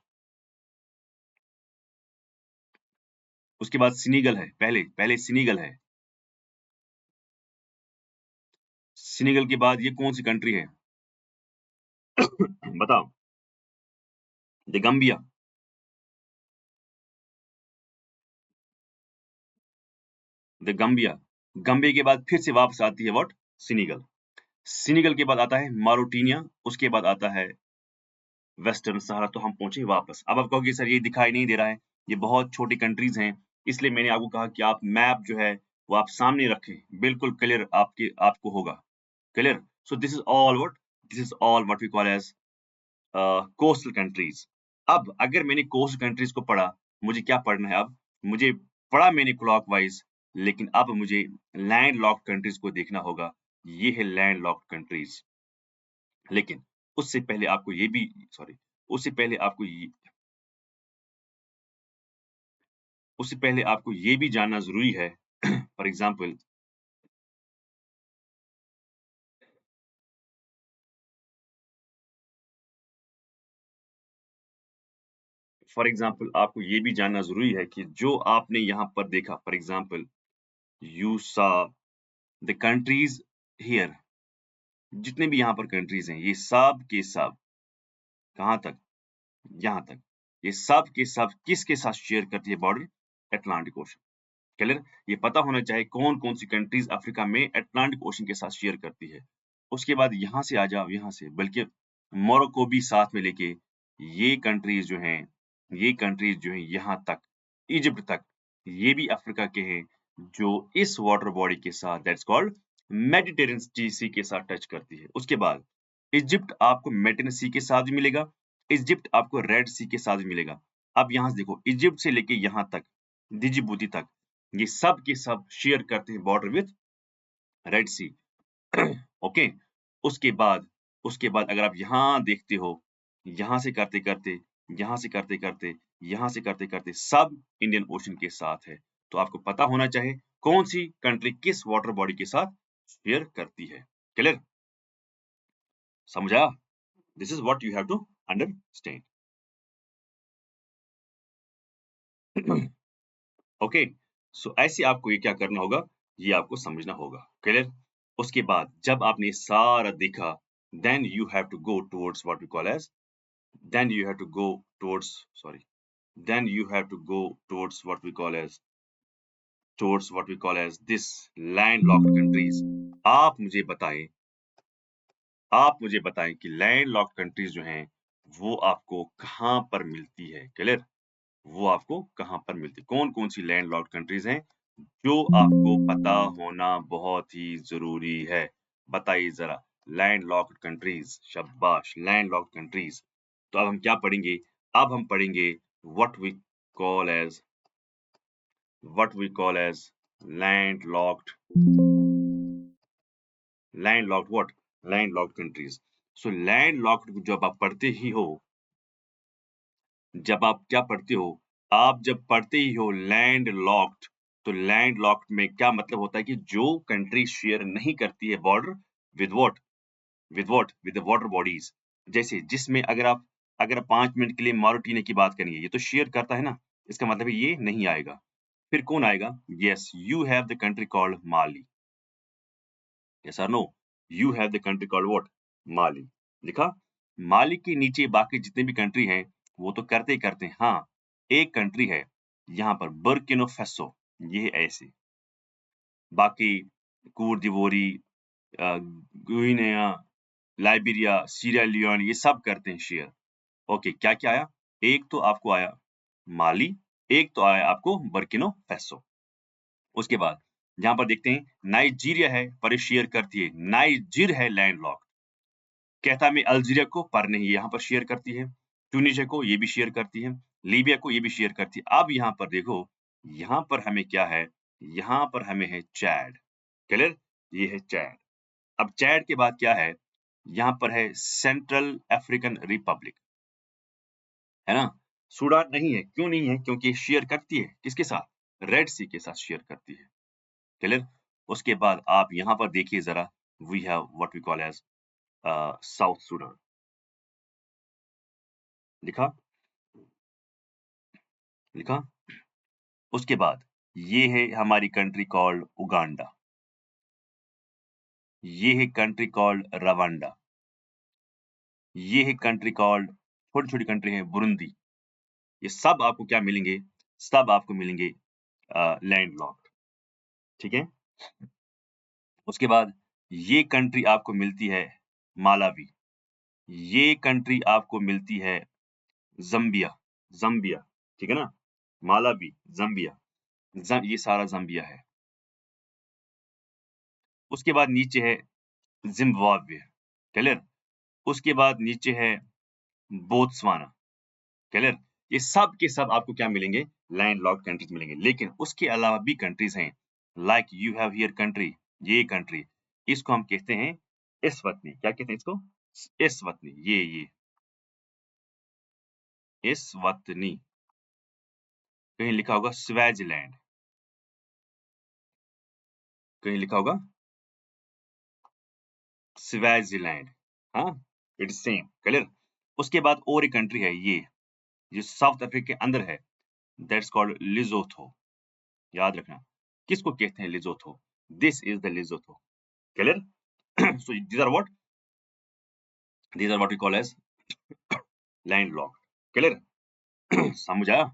उसके बाद सिनीगल है, पहले पहले सिनीगल है। सिनीगल के बाद ये कौन सी कंट्री है, बताओ। The गंबिया, the गंबिया। गंबिया के बाद फिर से वापस आती है व्हाट, सिनीगल। सिनीगल के बाद आता है मारोटीनिया, उसके बाद आता है वेस्टर्न सहारा। तो हम पहुंचे वापस। अब आप कहोगे सर ये दिखाई नहीं दे रहा है, ये बहुत छोटी कंट्रीज हैं, इसलिए मैंने आपको कहा कि आप मैप जो है वो आप सामने रखें, बिल्कुल क्लियर आपके आपको होगा। Clear. So this is all what, this is all what we call as coastal countries. अब अगर मैंने कोस्ट कंट्रीज को पढ़ा, मुझे क्या पढ़ना है अब, मुझे पढ़ा मैंने क्लॉकवाइज, लेकिन अब मुझे लैंड लॉक्ड कंट्रीज को देखना होगा। ये है लैंड लॉक्ड कंट्रीज। लेकिन उससे पहले आपको ये भी, सॉरी, उससे पहले आपको ये, उससे पहले आपको ये भी जानना ज़रूरी है। फॉर एग्ज़ाम्पल आपको ये भी जानना ज़रूरी है कि जो आपने यहाँ पर देखा, for example you saw the countries here, जितने भी यहाँ पर कंट्रीज़ हैं, ये सब के सब कहाँ तक? यहाँ तक। ये सब के सब किसके साथ शेयर करती है बॉर्डर? Atlantic ocean. क्लियर? ये पता होना चाहिए कौन-कौन सी कंट्रीज़ अफ्रीका में अटलांटिक ओशन के साथ शेयर करती है। उसके बाद यहाँ से आ जाओ, यहाँ से, बल्कि मोरक्को भी साथ में लेके, ये कंट्रीज़ जो हैं, ये कंट्रीज़ जो हैं यहाँ तक, इजिप्ट तक, ये भी अफ्रीका के हैं, जो इस वाटर बॉडी के साथ दैट्स कॉल्ड मेडिटेरेनियन सी के साथ टच करती है। उसके बाद इजिप्ट आपको मेडिटेरेनियन सी के साथ भी मिलेगा, इजिप्ट आपको रेड सी के साथ भी मिलेगा। अब यहाँ से देखो, इजिप्ट से लेके यहाँ तक, डिजिबूती तक, ये सब के सब शेयर करते हैं border with Red Sea. Okay, उसके बाद अगर आप यहाँ देखते हो, यहाँ से करते-करते, यहाँ से करते-करते, यहाँ से करते-करते, सब इंडियन ओशन के साथ है। तो आपको पता होना चाहिए कौन-सी कंट्री किस वाटर बॉडी के साथ शेयर करती है। क्लियर? समझा? This is what you have to understand. Okay, so ऐसे आपको ये क्या करना होगा, ये आपको समझना होगा। क्लियर? उसके बाद जब आपने ये सारा देखा, then you have to go towards what we call as, then you have to go towards, sorry, then you have to go towards what we call as this landlocked countries। आप मुझे बताएं कि लैंडलॉक्ड कंट्रीज जो हैं वो आपको कहाँ पर मिलती है। क्लियर? वो आपको कहाँ पर मिलती है, कौन कौन सी लैंडलॉक्ड कंट्रीज हैं जो आपको पता होना बहुत ही जरूरी है। बताइए जरा, लैंडलॉक्ड कंट्रीज, शाबाश, लैंडलॉक्ड कंट्रीज। तो अब हम क्या पढ़ेंगे, अब हम पढ़ेंगे what we call as landlocked what, landlocked countries. So landlocked जब आप पढ़ते ही हो, जब आप क्या पढ़ते हो, आप जब पढ़ते ही हो लैंड लॉक्ड, तो लैंड लॉक्ड में क्या मतलब होता है कि जो कंट्री शेयर नहीं करती है border with what, with the water bodies. जैसे जिसमें अगर 5 मिनट के लिए मॉरिटानिया की बात करेंगे, ये तो शेयर करता है ना, इसका मतलब है ये नहीं आएगा। फिर कौन आएगा? Yes, you have the country called Mali. Yes और no, you have the country called what, Mali. लिखा? माली के नीचे बाकी जितने भी कंट्री हैं वो तो करते ही करते हैं। हाँ, एक कंट्री है यहाँ पर, बुर्किना फासो, ये है ऐसे। बाकी coat दिवोरी, guinea, Liberia, Syria Leone, ये सब करते हैं शेयर। ओके, क्या क्या आया? एक तो आपको आया माली, एक तो आया आपको बुर्किना फासो। उसके बाद यहाँ पर देखते हैं नाइजीरिया है, पर ये शेयर करती है, नाइजीर है लैंडलॉक्ड। कहता मैं अल्जीरिया को, पर नहीं, यहाँ पर शेयर करती है। ट्यूनीशिया को ये भी शेयर करती है, लीबिया को ये भी शेयर करती है। अब यहाँ पर देखो, यहाँ पर हमें क्या है, यहाँ पर हमें है चैड। क्लियर? ये है चैड। अब चैड के बाद क्या है, यहाँ पर है सेंट्रल अफ्रीकन रिपब्लिक, है ना। सूडान नहीं है, क्यों नहीं है? क्योंकि शेयर करती है किसके साथ, रेड सी के साथ शेयर करती है। क्लियर? उसके बाद आप यहाँ पर देखिए जरा, we have what we call as South Sudan. लिखा? लिखा? उसके बाद ये है हमारी कंट्री कॉल्ड उगांडा, ये है कंट्री कॉल्ड रवांडा, ये है कंट्री कॉल्ड, छोटी छोटी कंट्री है, बुरुंदी। ये सब आपको क्या मिलेंगे, सब आपको मिलेंगे लैंडलॉक्ड। ठीक है? उसके बाद ये कंट्री आपको मिलती है मालावी, ये कंट्री आपको मिलती है जम्बिया, जम्बिया, ठीक है ना, मालावी, जम्बिया, ये सारा जम्बिया है। उसके बाद नीचे है जिम्बाब्वे। क्लियर? उसके बाद नीचे है बोत्सवाना। क्लियर? ये सब के सब आपको क्या मिलेंगे, लैंडलॉक्ड कंट्रीज मिलेंगे। लेकिन उसके अलावा भी कंट्रीज हैं, like you have here country, ये कंट्री, इसको हम कहते हैं एस्वतनी। क्या कहते हैं इसको? एस्वतनी। ये एस्वतनी। कहीं लिखा होगा स्विट्जरलैंड, कहीं लिखा होगा स्विट्जरलैंड। हाँ, इट्स सेम। क्लियर? उसके बाद और एक कंट्री है, ये जो साउथ अफ्रीका के अंदर है, दैट्स कॉल्ड लिजोथो। याद रखना, किसको कहते हैं Lesotho? This is the Lesotho. Clear? so these are what, these are what we call as landlocked। Clear? समझ आया?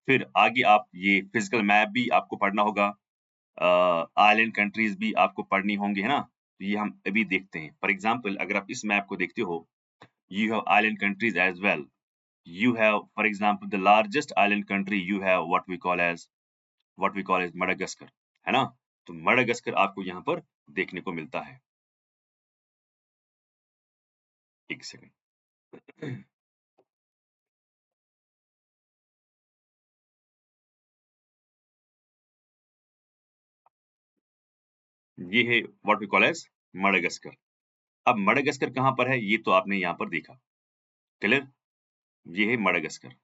फिर आगे आप ये फिजिकल मैप भी आपको पढ़ना होगा, आइलैंड कंट्रीज भी आपको पढ़नी होंगी, है ना। तो ये हम अभी देखते हैं। फॉर एग्जांपल अगर आप इस मैप को देखते हो, you have island countries as well, you have for example the largest island country, you have what we call as Madagascar, है ना। तो मडागास्कर आपको यहाँ पर देखने को मिलता है। एक सेकंड। ये है what we call as Madagascar. अब मडागास्कर कहां पर है ये तो आपने यहां पर देखा, क्लियर? ये है मडागास्कर,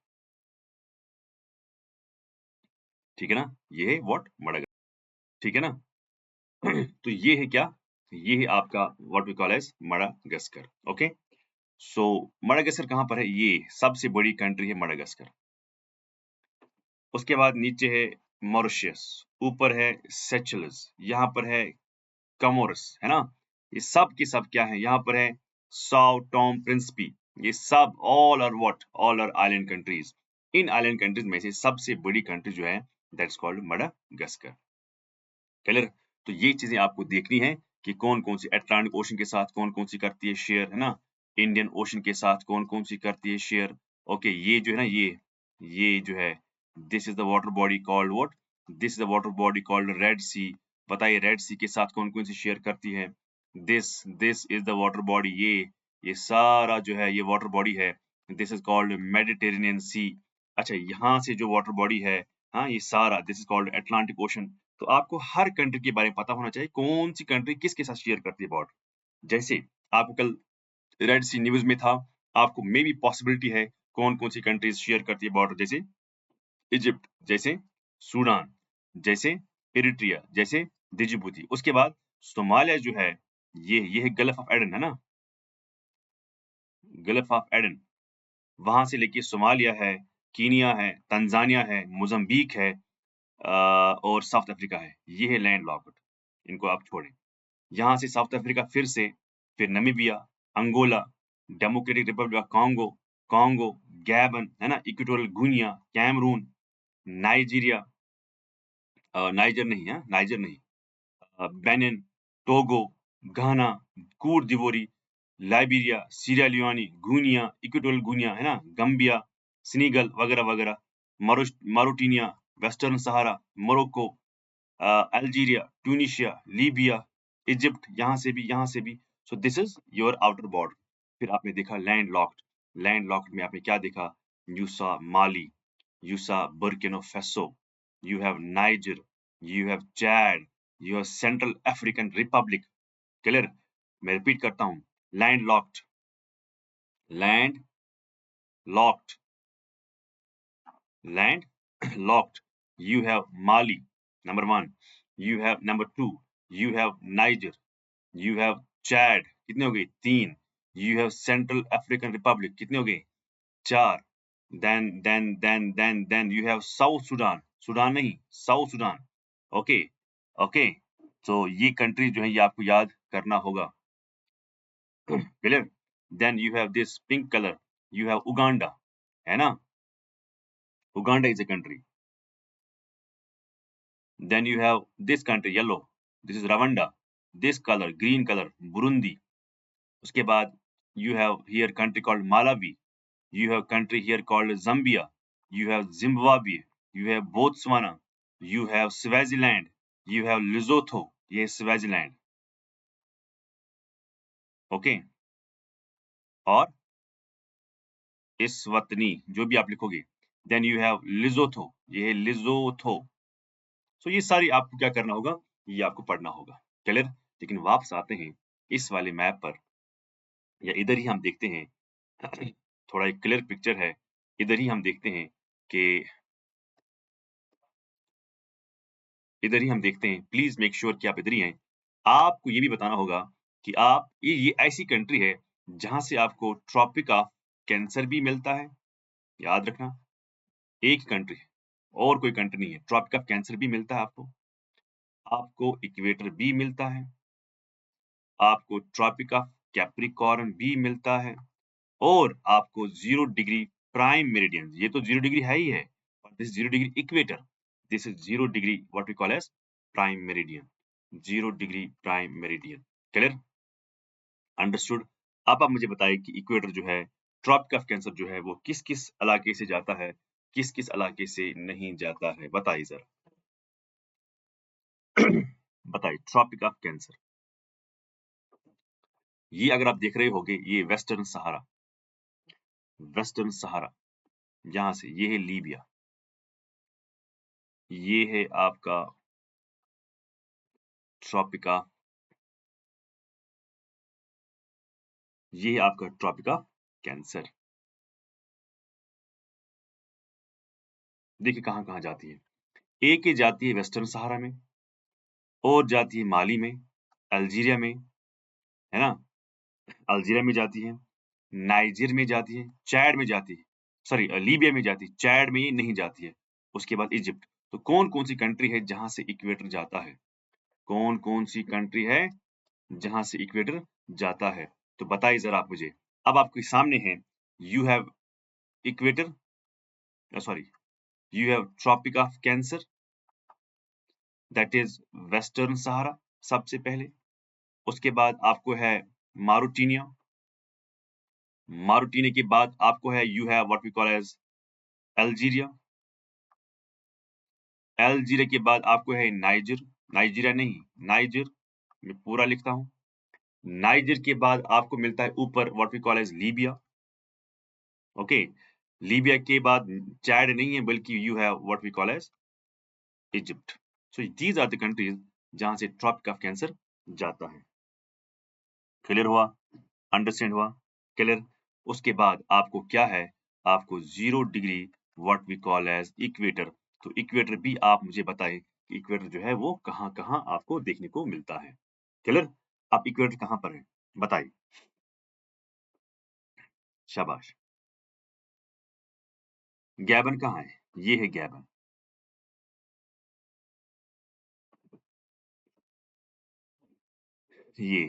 ठीक है ना? ये है व्हाट मडागास्कर, ठीक है ना? तो ये है क्या? ये है आपका what we call as Madagascar. Okay, so Madagascar कहां पर है? ये सबसे बड़ी कंट्री है मडागास्कर। उसके बाद नीचे है मॉरिशस, ऊपर है सेचेल्स, यहाँ पर है कमोरस, है ना? ये सब के सब क्या है? यहाँ पर है साओ टॉम प्रिंसिपी। ये सब all are what? All are island countries. इन आइलैंड कंट्रीज में से सबसे बड़ी कंट्री जो है दैट्स कॉल्ड मडागास्कर, क्लियर? तो ये चीजें आपको देखनी है कि कौन कौन सी अटलांटिक ओशन के साथ कौन कौन सी करती है शेयर, है ना? इंडियन ओशन के साथ कौन कौन सी करती है शेयर। ओके, ये जो है ना, ये जो है, this is the water body called what? This is the water body called red sea. बताइए रेड सी के साथ कौन कौन सी शेयर करती है? This is the water body, ये सारा जो है ये वाटर बॉडी है। दिस इज कॉल्ड मेडिटेरेनियन सी। अच्छा, यहाँ से जो वाटर बॉडी है, हाँ, ये सारा this is called Atlantic ocean. तो आपको हर कंट्री के बारे में पता होना चाहिए, कौन सी कंट्री किसके साथ शेयर करती है बॉर्डर। जैसे आपको कल रेड सी न्यूज में था, आपको मे बी पॉसिबिलिटी है कौन कौन सी कंट्रीज शेयर करती है बॉर्डर, जैसे इजिप्ट, जैसे सूडान, जैसे इरिट्रिया, जैसे डिजिबूती। उसके बाद सोमालिया जो है, ये है गल्फ ऑफ एडन, है ना? गल्फ ऑफ एडन, वहां से लेके सोमालिया है, कीनिया है, तंजानिया है, मोजम्बिक है, और साउथ अफ्रीका है। ये है लैंड लॉक्ड, इनको आप छोड़ें। यहाँ से साउथ अफ्रीका फिर से, फिर Namibia, Angola, democratic Republic of Congo, Congo, Gabon, है ना, equatorial Guinea, Cameroon, Nigeria, Niger नहीं है, नाइजर नहीं, Benin, Togo, Ghana, Cote d'Ivoire, Liberia, Sierra Leone, Guinea, equatorial Guinea, है ना, गम्बिया, सेनेगल वगैरह वगैरह, Mauritania, western Sahara, Morocco, Algeria, Tunisia, Libya, Egypt, यहाँ से भी। So this is your outer border. फिर आपने देखा लैंड लॉक्ड में आपने क्या देखा? You saw Mali, you saw Burkina Faso, you have Niger, you have Chad, you have Central African Republic, clear? मैं रिपीट करता हूँ, land land locked, land locked, you have Mali, number one, you have number two, you have Niger, you have Chad, कितने हो गए? 3, you have Central African Republic, कितने हो गए? 4, then you have South Sudan, Sudan नहीं, south Sudan. Okay, okay, तो ये country जो है ये आपको याद करना होगा, clear? Then you have this pink colour, you have Uganda, है ना? Uganda is a country. Then you have this country yellow, this is Rwanda. This colour green colour Burundi. उसके बाद you have here country called Malawi, you have country here called Zambia, you have Zimbabwe, you have Botswana, you have Swaziland, you have Lesotho, ये Swaziland, okay? और इस्वतनी, जो भी आप लिखोगे। Then you have लिजोथो, ये है लिजोथो। सो ये सारी आपको क्या करना होगा? ये आपको पढ़ना होगा, क्लियर? लेकिन वापस आते हैं इस वाले मैप पर, या इधर ही हम देखते हैं, थोड़ा एक क्लियर पिक्चर है, इधर ही हम देखते हैं कि इधर ही हम देखते हैं, प्लीज मेक श्योर कि आप इधर ही हैं। आपको ये भी बताना होगा कि आप ये ऐसी कंट्री है जहां से आपको ट्रॉपिक ऑफ कैंसर भी मिलता है, याद रखना, एक कंट्री है और कोई कंट्री नहीं है, ट्रॉपिक ऑफ कैंसर भी मिलता है आपको, आपको इक्वेटर भी मिलता है, आपको ट्रॉपिक ऑफ कैप्रिकॉर्न भी मिलता है, और आपको 0 डिग्री प्राइम मेरिडियन, ये तो 0 डिग्री है ही है, और this 0 degree equator, this is 0 degree what we call as prime meridian, 0 degree prime meridian, clear? Understood? अब आप मुझे बताइए कि इक्वेटर जो है, ट्रॉपिक ऑफ कैंसर जो है, वो किस किस इलाके से जाता है, किस किस इलाके से नहीं जाता है, बताइए जरा। बताइए ट्रॉपिक ऑफ कैंसर, ये अगर आप देख रहे होगे, ये वेस्टर्न सहारा, यहां से ये है लीबिया, ये है आपका ट्रॉपिका, ये है आपका ट्रॉपिका कैंसर। देखिए कहां कहां जाती है। एक ही जाती है वेस्टर्न सहारा में, और जाती है माली में, अल्जीरिया में, है ना, अल्जीरिया में जाती है, नाइजीर में जाती है, चैड में जाती है, सॉरी लीबिया में जाती है, चैड में नहीं जाती है। उसके बाद इजिप्ट। तो कौन कौन सी कंट्री है जहां से इक्वेटर जाता है? कौन कौन सी कंट्री है जहां से इक्वेटर जाता है? तो बताइए जरा आप मुझे। अब आपके सामने है, you have equator, sorry, you have tropic of cancer, that is western Sahara सबसे पहले। उसके बाद आपको है मारुटीनिया, मारुटीनिया के बाद आपको है, you have what we call as Algeria, Algeria के बाद आपको है नाइजर, नाइजीरिया नहीं, नाइजर, मैं पूरा लिखता हूं। नाइजर के बाद आपको मिलता है ऊपर what we call as Libya, okay. Libya के बाद चैड नहीं है, बल्कि you have what we call as Egypt. So these are the countries जहां से ट्रॉपिक ऑफ कैंसर जाता है। क्लियर हुआ? अंडरस्टैंड हुआ? क्लियर? उसके बाद आपको क्या है, आपको 0 degree what we call as equator. तो इक्वेटर भी आप मुझे बताएं कि इक्वेटर जो है वो कहां कहां आपको देखने को मिलता है। क्लियर? आप इक्वेटर कहां पर है बताइए। शाबाश। गैबन कहां है? ये है गैबन, ये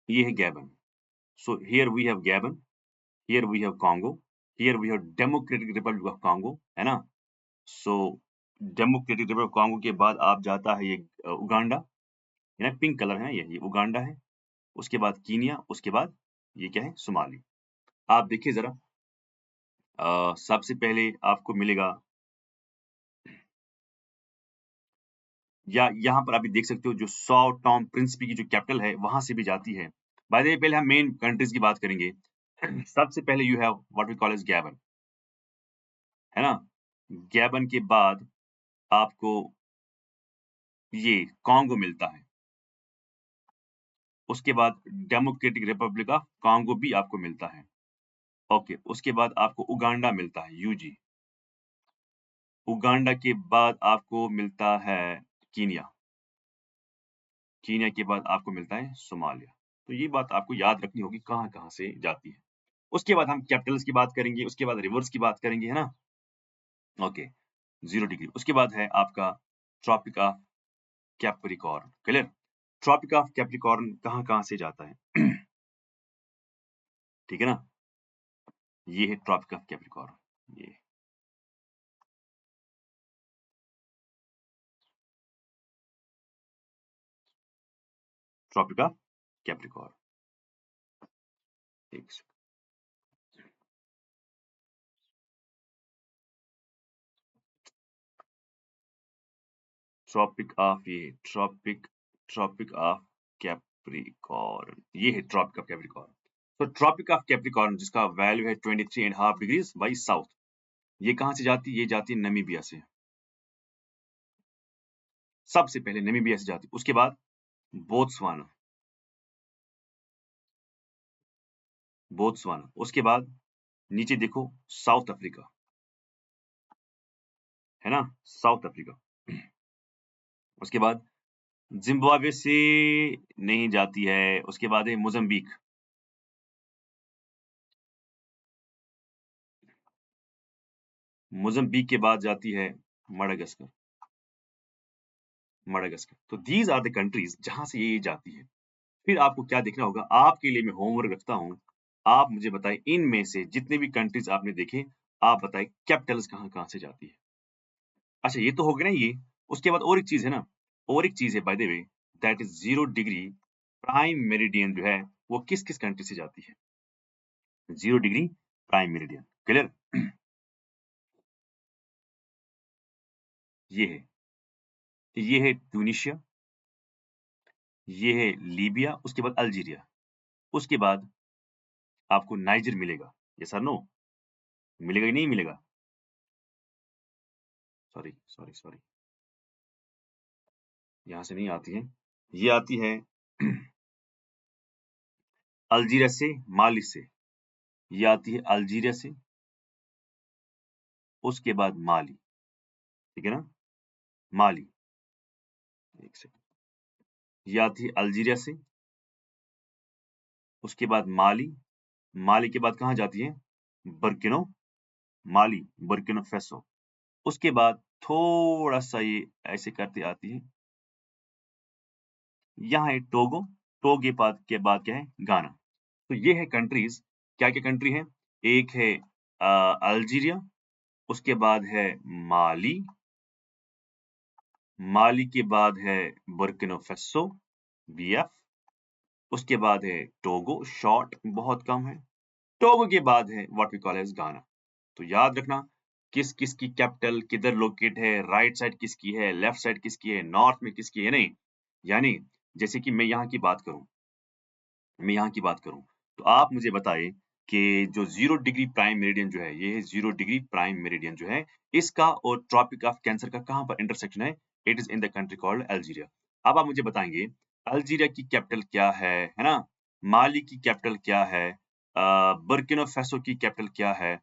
ये है Gabon. So here we have Gabon, here we have Congo, here we have Democratic Republic of Congo, है ना। So Democratic Republic of Congo के बाद आप जाता है ये उगांडा, है ना, पिंक कलर है ये उगांडा है। उसके बाद कीनिया, उसके बाद ये क्या है, सोमाली। आप देखिए जरा, सबसे पहले आपको मिलेगा, या यहाँ पर आप देख सकते हो जो सॉ टॉम प्रिंसिपी की जो कैपिटल है वहां से भी जाती है। बाय द वे पहले हम मेन कंट्रीज की बात करेंगे। सबसे पहले you have what we call as Gabon, है ना। गैबन के बाद आपको ये कॉन्गो मिलता है। उसके बाद डेमोक्रेटिक रिपब्लिक ऑफ कॉन्गो भी आपको मिलता है। ओके, उसके बाद आपको उगांडा मिलता है, यूजी। उगांडा के बाद आपको मिलता है कीनिया, कीनिया के बाद आपको मिलता है सोमालिया। तो ये बात आपको याद रखनी होगी कहाँ कहाँ से जाती है। उसके बाद हम कैपिटल्स की बात करेंगे, उसके बाद रिवर्स की बात करेंगे, है ना। Okay, 0 degree. उसके बाद है आपका tropic of Capricorn. Clear? Tropic of Capricorn कहाँ कहाँ से जाता है? ठीक है ना, ये है ट्रॉपिक ऑफ कैप्रिकॉर्न, ये ट्रॉपिक ऑफ कैप्रिकॉर्न। एक ट्रॉपिक ऑफ, ये ट्रॉपिक ऑफ कैप्रिकॉर्न, ये है ट्रॉपिक ऑफ कैप्रिकॉर्न। तो ट्रॉपिक ऑफ कैप्रिकॉर्न जिसका वैल्यू है 23.5 डिग्रीज बाई साउथ, ये कहां से जाती है? ये जाती है नमीबिया से, सबसे पहले नमीबिया से जाती है। उसके बाद बोत्सवाना, बोत्सवाना। उसके बाद नीचे देखो, साउथ अफ्रीका, है ना, साउथ अफ्रीका। उसके बाद जिम्बाब्वे से नहीं जाती है। उसके बाद है मोजम्बिक, मोजम्बिक के बाद जाती है मडागास्कर, मडागास्कर। तो दीज आर द कंट्रीज जहां से ये जाती है। फिर आपको क्या देखना होगा, आपके लिए मैं होमवर्क रखता हूं। आप मुझे बताएं इनमें से जितने भी कंट्रीज आपने देखे, आप बताएं कैपिटल्स कहां कहां से जाती है। अच्छा, ये तो हो गया ना ये। उसके बाद और एक चीज है ना, और एक चीज है bye the way, that is 0 degree prime meridian जो है वो किस किस कंट्री से जाती है? 0 डिग्री प्राइम मेरिडियन। क्लियर? ये है ट्यूनीशिया, ये है लीबिया, उसके बाद अल्जीरिया, उसके बाद आपको नाइजर मिलेगा। यस और नो? मिलेगा कि नहीं मिलेगा? सॉरी, यहाँ से नहीं आती है, ये आती है अल्जीरिया से, माली से, ये आती है अल्जीरिया से, उसके बाद माली, ठीक है ना? माली, एक सेकंड, ये आती है अल्जीरिया से, उसके बाद माली, माली के बाद कहाँ जाती है? बर्किनो माली, बुर्किना फासो, उसके बाद थोड़ा-सा ये ऐसे करते आती है, यहाँ है टोगो, टोगो के बाद क्या है? गाना। तो ये है कंट्रीज़, क्या-क्या कंट्री हैं? एक है अल्जीरिया, उसके बाद है माली, माली के बाद है बुर्किना फासो, बीएफ, उसके बाद है टोगो, शॉर्ट बहुत कम है, टोगो के बाद है व्हाट वी कॉल एज़ गाना। तो याद रखना किस-किस की कैपिटल किधर लोकेट है, राइट साइड किसकी है, लेफ्ट साइड किसकी है, नॉर्थ में किसकी है, नहीं। यानी जैसे कि मैं यहाँ की बात करूँ, तो आप मुझे बताइए कि जो 0 डिग्री प्राइम मेरिडियन जो है, ये 0 डिग्री प्राइम मेरिडियन जो है, इसका और ट्रॉपिक ऑफ कैंसर का कहाँ पर इंटरसेक्शन है? It is in the country called Algeria. अब आप मुझे बताएँगे, अल्जीरिया की कैपिटल क्या है ना? माली की कैपिटल क्या है? बुर्किना फासो की कैपिटल क्या है?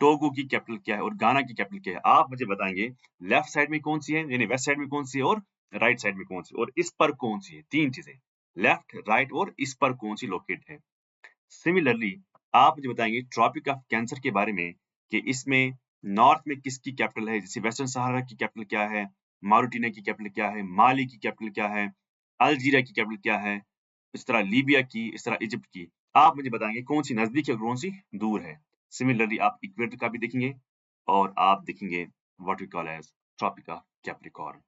टोगो की कैपिटल क्या है? और गाना की कैपिटल क्या है? आप मुझे बताएँगे, लेफ्ट साइड में कौन-सी है? यानी वेस्ट साइड में कौन-सी है और राइट साइड में कौन-सी है? और इस पर कौन-सी है? 3 चीज़ें। लेफ्ट, राइट और इस पर कौन-सी लोकेट है? सिमिलरली आप मुझे बताएँगे ट्रॉपिक ऑफ कैंसर के बारे में कि इसमें नॉर्थ में किसकी कैपिटल है? जैसे वेस्टर्न सहारा की कैपिटल क्या है? मॉरिटानिया की कैपिटल क्या है? माली की कैपिटल क्या है? अल्जीरिया की कैपिटल क्या है? इस तरह लीबिया की, इस तरह इजिप्ट की। आप मुझे बताएँगे कौन-सी नज़दीक है और कौन-सी दूर है? सिमिलरली आप इक्वेटर का भी देखेंगे और आप देखेंगे what we call as tropic of Capricorn.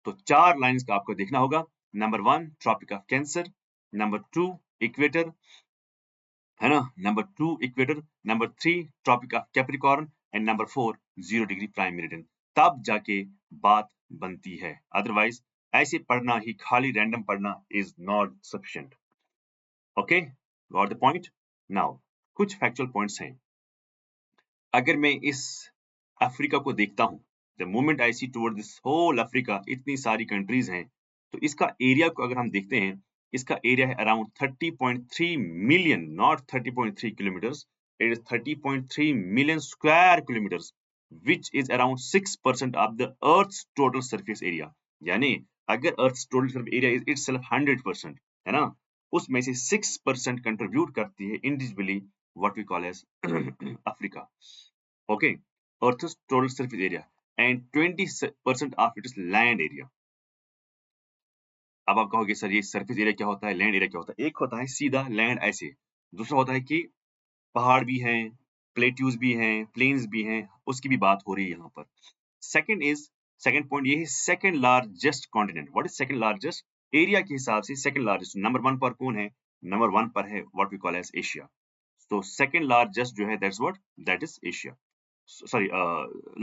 तो 4 लाइन्स का आपको देखना होगा। Number 1 tropic of cancer, number 2 equator, है ना? Number 2 equator, number 3 tropic of Capricorn and number 4 0 degree prime meridian. तब जाके बात बनती है। अदरवाइज़ ऐसे पढ़ना ही खाली रैंडम पढ़ना is not sufficient. Okay? Got the point? Now कुछ फैक्चुअल पॉइंट्स हैं। अगर मैं इस अफ्रीका को देखता हूँ, the moment I see toward this whole Africa, इतनी सारी कंट्रीज़ हैं, तो इसका एरिया को अगर हम देखते हैं, इसका एरिया है around 30.3 million, not 30.3 kilometres, it is 30.3 million square kilometres, which is around 6% of the earth's total surface area. यानी अगर earth's total surface area is itself 100%, है ना? उसमें से 6% कंट्रीब्यूट करती है individually what we call as Africa. Okay, Earth's total surface area and 20% of it is land area. अब आप कहोगे सर ये सरफेस एरिया क्या होता है, लैंड एरिया क्या होता है? एक होता है सीधा लैंड ऐसे, दूसरा होता है कि पहाड़ भी हैं, प्लेट्यूज भी हैं, प्लेन्स भी हैं, उसकी भी बात हो रही है यहाँ पर। सेकंड पॉइंट ये है second largest continent. What is second largest? Area के हिसाब से सेकंड लार्जेस्ट। नंबर 1 पर कौन है? नंबर 1 पर है what we call as Asia. तो सेकंड लार्जेस्ट जो है that's what? That is Asia. Sorry,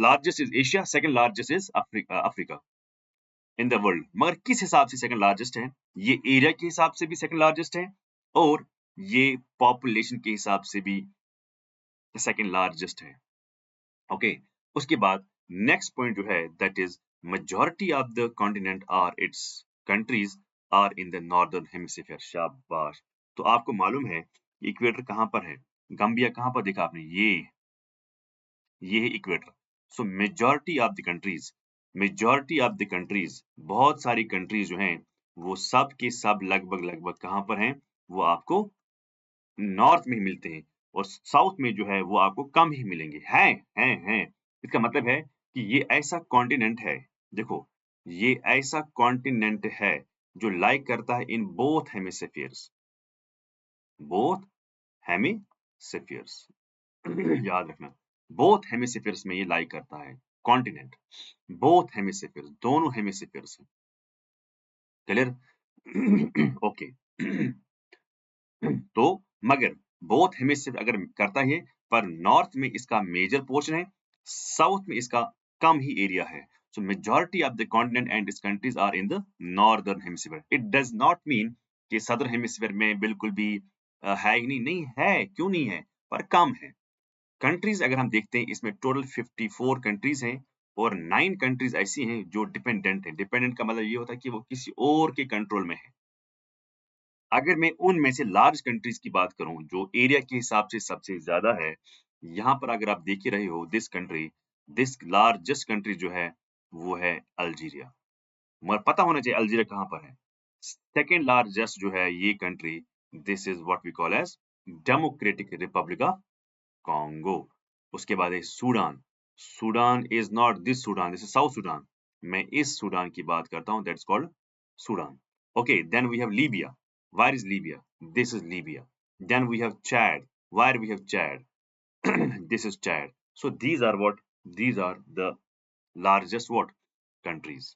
largest is Asia, second largest is Africa in the world. मगर किस हिसाब से सेकंड लार्जेस्ट है? ये एरिया के हिसाब से भी सेकंड लार्जेस्ट है और ये पॉपुलेशन के हिसाब से भी सेकंड लार्जेस्ट है। ओके, उसके बाद नेक्स्ट पॉइंट जो है that is majority of the continent are its countries are in the northern hemisphere. शाबाश। तो आपको मालूम है इक्वेटर कहाँ पर है? गम्बिया कहाँ पर देखा आपने? ये है equator. So majority of the countries, बहुत सारी कंट्रीज जो हैं वो सब के सब लगभग कहाँ पर हैं? वो आपको नॉर्थ में ही मिलते हैं और साउथ में जो है वो आपको कम ही मिलेंगे। हैं। इसका मतलब है कि ये ऐसा कॉन्टिनेंट है, देखो, ये ऐसा कॉन्टिनेंट है जो लाइक करता है in both hemispheres, both hemispheres. याद रखना, बोथ हेमिस्फीयर्स में ये लाई करता है कॉन्टिनेंट, बोथ हेमिस्फीयर्स, दोनों हेमिस्फीयर्स हैं। क्लियर? ओके। तो मगर बोथ हेमिस्फीयर अगर करता है पर नॉर्थ में इसका मेजर पोर्शन है, साउथ में इसका कम ही एरिया है। So majority of the continent and its countries are in the northern hemisphere. It does not mean कि southern hemisphere में बिल्कुल भी है ही नहीं है, क्यों नहीं है, पर कम है। कंट्रीज अगर हम देखते हैं इसमें टोटल 54 कंट्रीज हैं और 9 कंट्रीज ऐसी हैं जो डिपेंडेंट हैं। डिपेंडेंट का मतलब ये होता है कि वो किसी और के कंट्रोल में है। अगर मैं उनमें से लार्ज कंट्रीज की बात करूं जो एरिया के हिसाब से सबसे ज्यादा है, यहाँ पर अगर आप देख ही रहे हो दिस लार्जेस्ट कंट्री जो है वो है अल्जीरिया। मगर पता होना चाहिए अल्जीरिया कहाँ पर है। सेकेंड लार्जेस्ट जो है ये country, this is what we call as Democratic Republic of Congo. उसके बाद है Sudan. Sudan is not this Sudan, this is South Sudan. मैं इस सूडान की बात करता हूँ, that's called Sudan. Okay, then we have Libya. Where is Libya? This is Libya. Then we have Chad. Where we have Chad? This is Chad. So these are what? These are the largest what? Countries.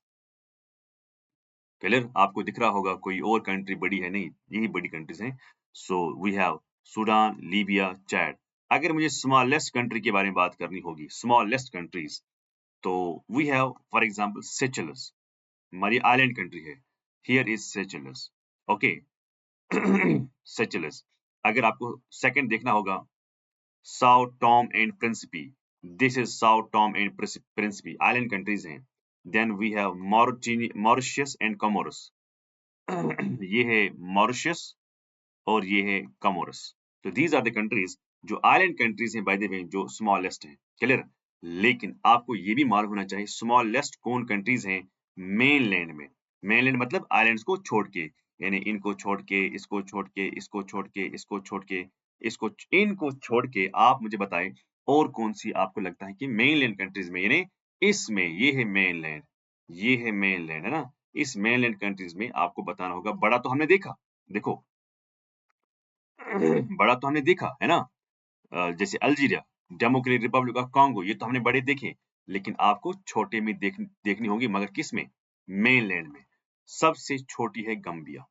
Clear? आपको दिख रहा होगा कोई और country बड़ी है नहीं, यही बड़ी कंट्रीज हैं। So we have Sudan, Libya, Chad. अगर मुझे स्मॉलेस्ट कंट्री के बारे में बात करनी होगी, स्मॉलेस्ट कंट्रीज, तो we have for example Seychelles. हमारी आइलैंड कंट्री है। Here is Seychelles. Okay. Seychelles. अगर आपको सेकंड देखना होगा, Sao Tome and Principe. This is Sao Tome and Principe, island countries हैं। Then we have Mauritius and Comoros. ये है Mauritius और ये है कमोरस। तो दीज आर द कंट्रीज जो आइलैंड कंट्रीज हैं, बाय द वे, जो स्मॉलेस्ट हैं। क्लियर? लेकिन आपको ये भी मालूम होना चाहिए स्मॉलेस्ट कौन कंट्रीज हैं मेनलैंड में। मेनलैंड मतलब आइलैंड्स को छोड़ के, यानी इनको छोड़ के, इसको छोड़ के, इसको छोड़ के, इसको छोड़ के, इनको छोड़ के आप मुझे बताएं और कौन सी आपको लगता है कि मेनलैंड कंट्रीज में, यानी इसमें ये है मेनलैंड, ये है मेनलैंड, है ना। इस मेनलैंड कंट्रीज में आपको बताना होगा। बड़ा तो हमने देखा, देखो बड़ा तो हमने देखा है ना, जैसे Algeria, democratic Republic of Congo, ये तो हमने बड़े देखे। लेकिन आपको छोटे में देखनी होगी, मगर किस में? मेनलैंड में। सबसे छोटी है गंबिया।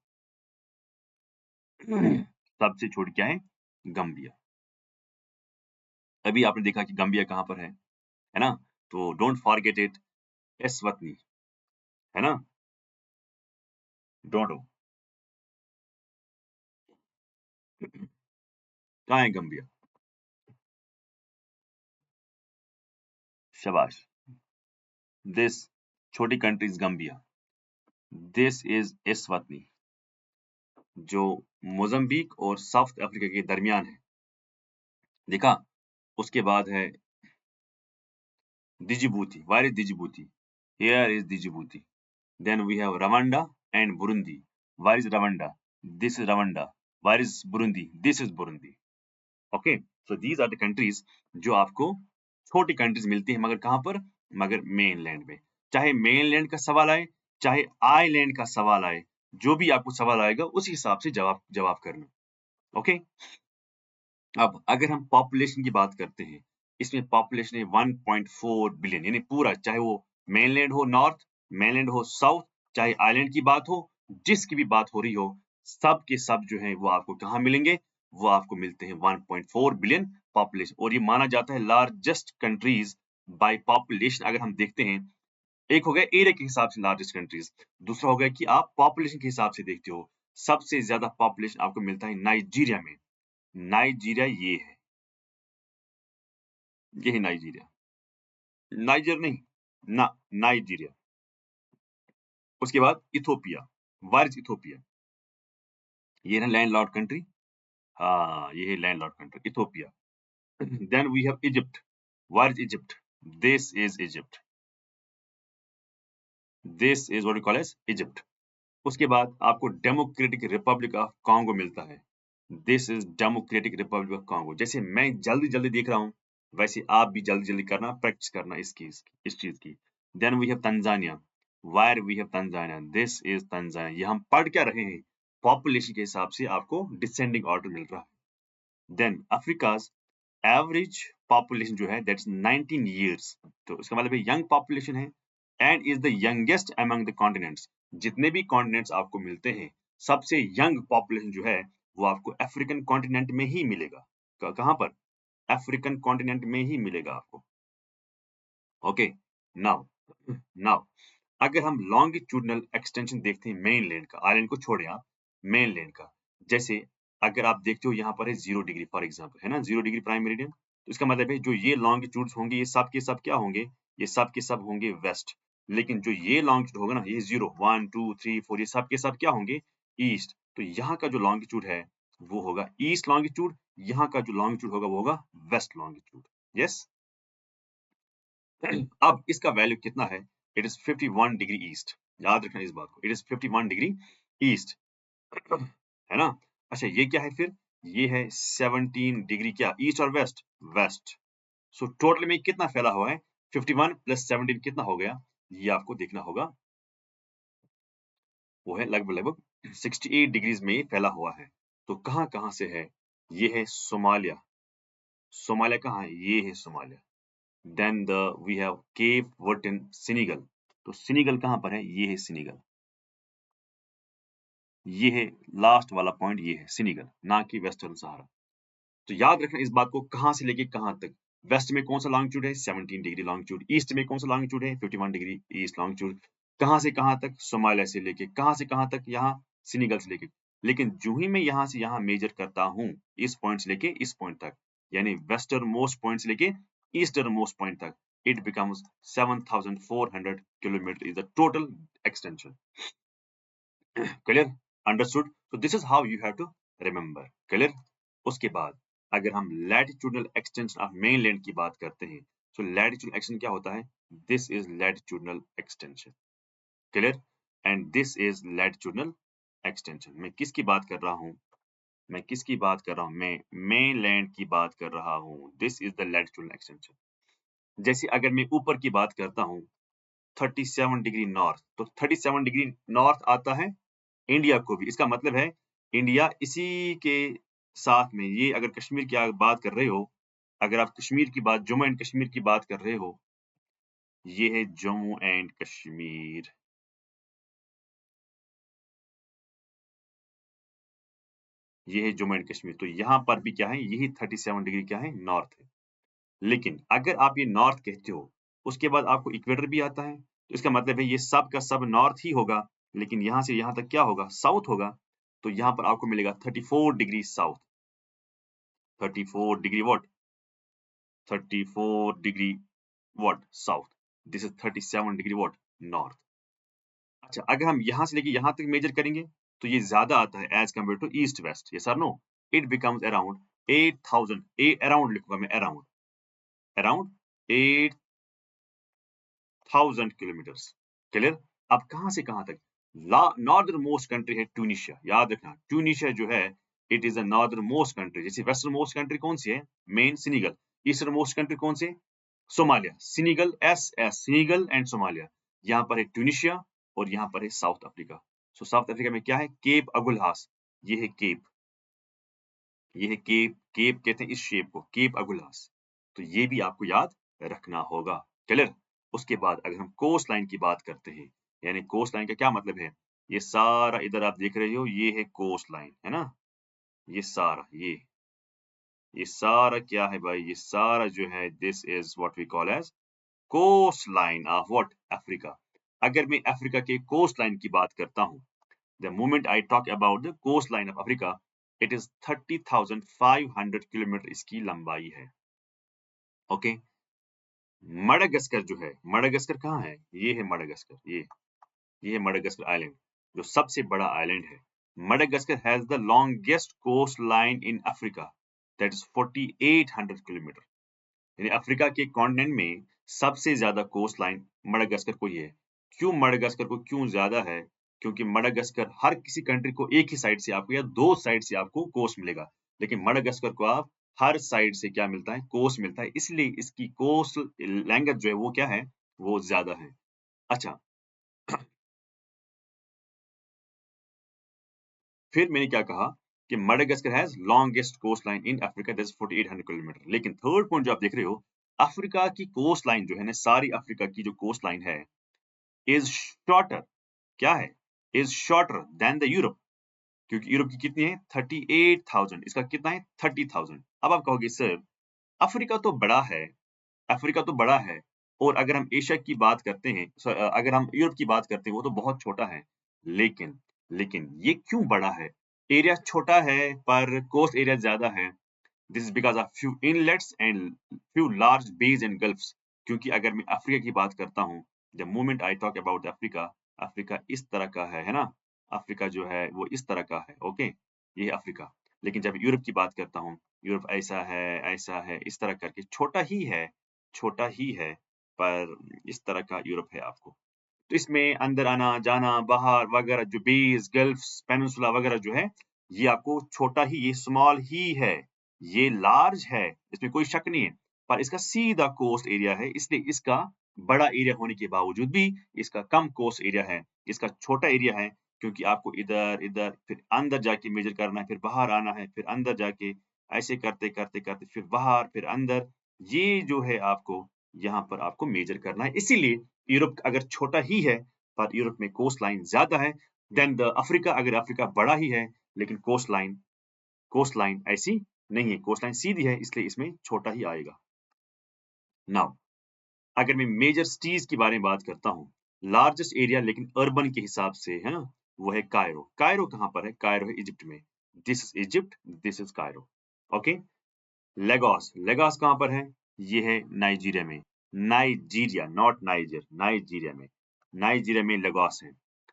सबसे छोटी क्या है? गंबिया। अभी आपने देखा कि गंबिया कहां पर है ना। तो डोंट फॉरगेट इट, एस्वतनी, है ना। डोंट, कहाँ है गंबिया? शाबाश। दिस छोटी कंट्री इज गंबिया। दिस इज एस्वतनी, जो मोजाम्बिक और साउथ अफ्रीका के दरमियान है। देखा? उसके बाद है Djibouti. Where is Djibouti? Here is Djibouti. Then we have Rwanda and Burundi. Where is Rwanda? This is Rwanda. Where is Burundi? This is Burundi. Okay. So these are the countries जो आपको छोटी countries मिलती है, मगर कहां पर? मगर mainland में। चाहे मेनलैंड का सवाल आए, चाहे आइलैंड का सवाल आए, जो भी आपको सवाल आएगा उसी हिसाब से जवाब करना। ओके। अब अगर हम पॉपुलेशन की बात करते हैं, इसमें पॉपुलेशन है 1.4 बिलियन, यानी पूरा, चाहे वो मेनलैंड हो नॉर्थ, मेनलैंड हो साउथ, चाहे आइलैंड की बात हो, जिसकी भी बात हो रही हो, सब के सब जो है वो आपको कहाँ मिलेंगे? वो आपको मिलते हैं 1.4 बिलियन पॉपुलेशन। और ये माना जाता है लार्जेस्ट कंट्रीज बाय पॉपुलेशन। अगर हम देखते हैं, एक हो गया एरिया के हिसाब से लार्जेस्ट कंट्रीज, दूसरा हो गया कि आप पॉपुलेशन के हिसाब से देखते हो। सबसे ज्यादा पॉपुलेशन आपको मिलता है नाइजीरिया में। नाइजीरिया ये है नाइजीरिया, नाइजर नहीं ना, नाइजीरिया। उसके बाद इथोपिया। Wire is Ethiopia? ये है लैंडलॉर्ड कंट्री। हाँ, ये है landlord country Ethiopia. Then we have Egypt. Where is Egypt? This is Egypt, this is what we call as Egypt. उसके बाद आपको डेमोक्रेटिक रिपब्लिक ऑफ कॉन्गो मिलता है। This is Democratic Republic of Congo. जैसे मैं जल्दी जल्दी देख रहा हूँ, वैसे आप भी जल्दी जल्दी करना, प्रैक्टिस करना इस चीज की। Then we have Tanzania. Where we have Tanzania? This is Tanzania. ये हम पढ़ क्या रहे हैं? पॉपुलेशन के हिसाब से आपको डिसेंडिंग ऑर्डर मिल रहा है। देन अफ्रीकाज एवरेज पॉपुलेशन जो है दैट्स 19 ईयर्स। तो इसका मतलब यंग पॉपुलेशन है and is the youngest among the continents. जितने भी कॉन्टिनेंट्स आपको मिलते हैं, सबसे यंग पॉपुलेशन जो है वो आपको अफ्रीकन कॉन्टिनेंट में ही मिलेगा। कहां पर? अफ्रीकन कॉन्टिनेंट में ही मिलेगा आपको। ओके। नाउ नाउ अगर हम लॉन्गिट्यूडनल एक्सटेंशन देखते हैं मेनलैंड का, आइलैंड को छोड़ें आप, मेनलैंड का, जैसे अगर आप देखते हो यहाँ पर है 0 डिग्री फॉर एग्जांपल, है ना, 0 डिग्री प्राइम मेरिडियन, तो इसका मतलब है जो ये लॉन्गिट्यूड्स होंगे ये सब के सब क्या होंगे, ये सब के सब होंगे वेस्ट। लेकिन जो ये लॉन्गिट्यूड होगा ना, ये 0 1 2 3 4 ये सब के सब क्या होंगे, ईस्ट। तो यहाँ का जो लॉन्गिट्यूड है वो होगा ईस्ट लॉन्गिट्यूड, यहाँ का जो लॉन्गिट्यूड होगा वो होगा वेस्ट लॉन्गिट्यूड। यस, अब इसका वैल्यू कितना है, इट इज 51 डिग्री ईस्ट, याद रखना इस बात को, इट इज 51 डिग्री ईस्ट, है ना। अच्छा ये क्या है फिर, ये है 17 डिग्री क्या, ईस्ट और वेस्ट, वेस्ट। सो टोटल में कितना फैला हुआ है, 51 प्लस 17 कितना हो गया, ये आपको देखना होगा, वो है लगभग लगभग 68 डिग्रीज में ये फैला हुआ है। तो कहाँ कहाँ से है, ये है सोमालिया, सोमालिया कहाँ है, ये है Somalia. Then the we have Cape Verde in Senegal, तो सिनेगल कहाँ पर है, ये है सिनेगल, ये है लास्ट वाला पॉइंट, ये है सिनेगल, ना कि वेस्टर्न सहारा। तो याद रखना इस बात को, कहां से लेके कहां तक, वेस्ट में कौन सा लॉन्गिट्यूड है 17 डिग्री लॉन्गिट्यूड, ईस्ट में कौन सा लॉन्गिट्यूड है 51 डिग्री ईस्ट लॉन्गिट्यूड, कहां से कहां तक, सोमालिया से लेके कहां से कहां तक, यहाँ सिनेगल से लेके। लेकिन जो ही मैं यहाँ से यहाँ मेजर करता हूँ, इस पॉइंट से लेके इस पॉइंट तक, यानी वेस्टर्न मोस्ट पॉइंट से लेके ईस्टर्न मोस्ट पॉइंट तक, it becomes 7400 kilometre is the total extension. Clear, understood, so this is how you have to remember, clear. उसके बाद अगर हम लैटिट्यूडनल एक्सटेंशन ऑफ मेनलैंड की बात करते हैं, तो लैटिट्यूडनल एक्सटेंशन क्या होता है, this is latitudinal extension, clear, and this is latitudinal extension. मैं किसकी बात कर रहा हूँ, मैं किसकी बात कर रहा हूँ, मैं मेनलैंड की बात कर रहा हूँ, this is the latitudinal extension. जैसे अगर मैं ऊपर की बात करता हूँ 37 डिग्री नॉर्थ, तो 37 डिग्री नॉर्थ आता है इंडिया को भी, इसका मतलब है इंडिया इसी के साथ में, ये अगर कश्मीर की आप बात कर रहे हो, अगर आप कश्मीर की बात, जम्मू एंड कश्मीर की बात कर रहे हो, ये है जम्मू एंड कश्मीर, ये है जम्मू एंड कश्मीर, तो यहाँ पर भी क्या है, यही 37 डिग्री क्या है, नॉर्थ है। लेकिन अगर आप ये नॉर्थ कहते हो, उसके बाद आपको इक्वेटर भी आता है, तो इसका मतलब है ये सब का सब नॉर्थ ही होगा, लेकिन यहाँ से यहाँ तक क्या होगा, साउथ होगा। तो यहाँ पर आपको मिलेगा 34 degree south, 34 degree what, 34 degree what south, this is 37 degree what north. अच्छा अगर हम यहाँ से लेके यहाँ तक मेजर करेंगे, तो ये ज्यादा आता है as compare to east west, yes और no, it becomes around 8000, around लिखूंगा मैं, अराउंड अराउंड 8000 किलोमीटर्स, क्लियर। अब कहां से कहां तक, नॉर्दर्न मोस्ट कंट्री है ट्यूनिशिया, याद रखना ट्यूनिशिया जो है, it is a northern most country. जैसे वेस्टर्न मोस्ट कंट्री कौन सी है, मेन सिनेगल, ईस्टर्न मोस्ट कंट्री कौन सी, Somalia, Senegal, S S Senegal and Somalia. यहाँ पर है ट्यूनिशिया और यहाँ पर है South Africa. So South Africa में क्या है, केप अगुलहास, ये है केप, ये है केप, केप कहते हैं इस शेप को, केप अगुलहास। तो ये भी आपको याद रखना होगा, क्लियर। उसके बाद अगर हम कोस्ट लाइन की बात करते हैं, यानी कोस्ट लाइन का क्या मतलब है, ये सारा इधर आप देख रहे हो, ये है कोस्ट लाइन, है ना, ये सारा, ये सारा क्या है भाई, ये सारा जो है, this is what we call as coast line of what, Africa. अगर मैं अफ्रीका के कोस्ट लाइन की बात करता हूं, the moment I talk about the coast line of Africa, it is 30,500 kilometre इसकी लंबाई है, ओके। मडागास्कर जो है, मडागास्कर कहाँ है, ये है मडागास्कर, ये है मडागास्कर आइलैंड, जो सबसे बड़ा आइलैंड है। Madagascar has the longest coast line in Africa, that is 4800 kilometre, यानी अफ्रीका के कॉन्टिनेंट में सबसे ज्यादा कोस्ट लाइन मडागास्कर को ही है। क्यों मडागास्कर को क्यों ज्यादा है, क्योंकि मडागास्कर हर किसी कंट्री को एक ही साइड से आपको या दो साइड से आपको कोस्ट मिलेगा, लेकिन मडागास्कर को आप हर साइड से क्या मिलता है, कोस्ट मिलता है, इसलिए इसकी कोस्ट लैंग्वेज जो है वो क्या है, वो ज्यादा है। अच्छा फिर मैंने क्या कहा कि Madagascar has longest coast line in Africa, that's 4800 kilometre. लेकिन थर्ड पॉइंट जो आप देख रहे हो, अफ्रीका की कोस्ट लाइन जो है ना, सारी अफ्रीका की जो कोस्ट लाइन है, इज शॉर्टर, क्या है, is shorter than the Europe, क्योंकि यूरोप की कितनी है 38,000, इसका कितना है 30,000। अब आप कहोगे सर अफ्रीका तो बड़ा है, अफ्रीका तो बड़ा है, और अगर हम एशिया की बात करते हैं, अगर हम यूरोप की बात करते हैं, वो तो बहुत छोटा है। लेकिन लेकिन ये क्यों बड़ा है? एरिया छोटा है पर कोस्ट एरिया ज़्यादा है। This is because of few inlets and few large bays and gulfs. क्योंकि अगर मैं अफ्रीका की बात करता हूँ, the moment I talk about Africa, Africa इस तरह का है ना? अफ्रीका जो है वो इस तरह का है, ओके? ये है अफ्रीका। लेकिन जब यूरोप की बात करता हूँ, यूरोप ऐसा है, इस तरह करके छोटा ही है, पर इस तरह का यूरोप है आपको। तो इसमें अंदर आना-जाना, बाहर वगैरह जो बेस, गल्फ्स, पेनिनसुला वगैरह जो है, ये आपको छोटा ही, ये स्मॉल ही है। ये लार्ज है, इसमें कोई शक नहीं है, पर इसका सीधा कोस्ट एरिया है, इसलिए इसका बड़ा एरिया होने के बावजूद भी इसका कम कोस्ट एरिया है। इसका छोटा एरिया है क्योंकि आपको इधर-इधर फिर अंदर जाके मेजर करना है, फिर बाहर आना है, फिर अंदर जाके ऐसे करते फिर बाहर, फिर अंदर। ये जो है आपको यहाँ पर आपको मेजर करना है। इसीलिए यूरोप अगर छोटा ही है, पर यूरोप में कोस्ट लाइन ज़्यादा है देन द अफ्रीका। अगर अफ्रीका बड़ा ही है, लेकिन कोस्ट लाइन ऐसी नहीं है, कोस्ट लाइन सीधी है, इसलिए इसमें छोटा ही आएगा। नाउ अगर मैं मेजर सिटीज़ के बारे में बात करता हूँ, लार्जेस्ट एरिया लेकिन अर्बन के हिसाब से, है ना? वो है कायरो। कायरो कहाँ पर है? कायरो है इजिप्ट में। This is Egypt, this is Cairo, okay? Lagos, Lagos कहाँ पर है? ये है नाइजीरिया में। नाइजीरिया, नॉट नाइजर, नाइजीरिया में। नाइजीरिया में लेगोस है।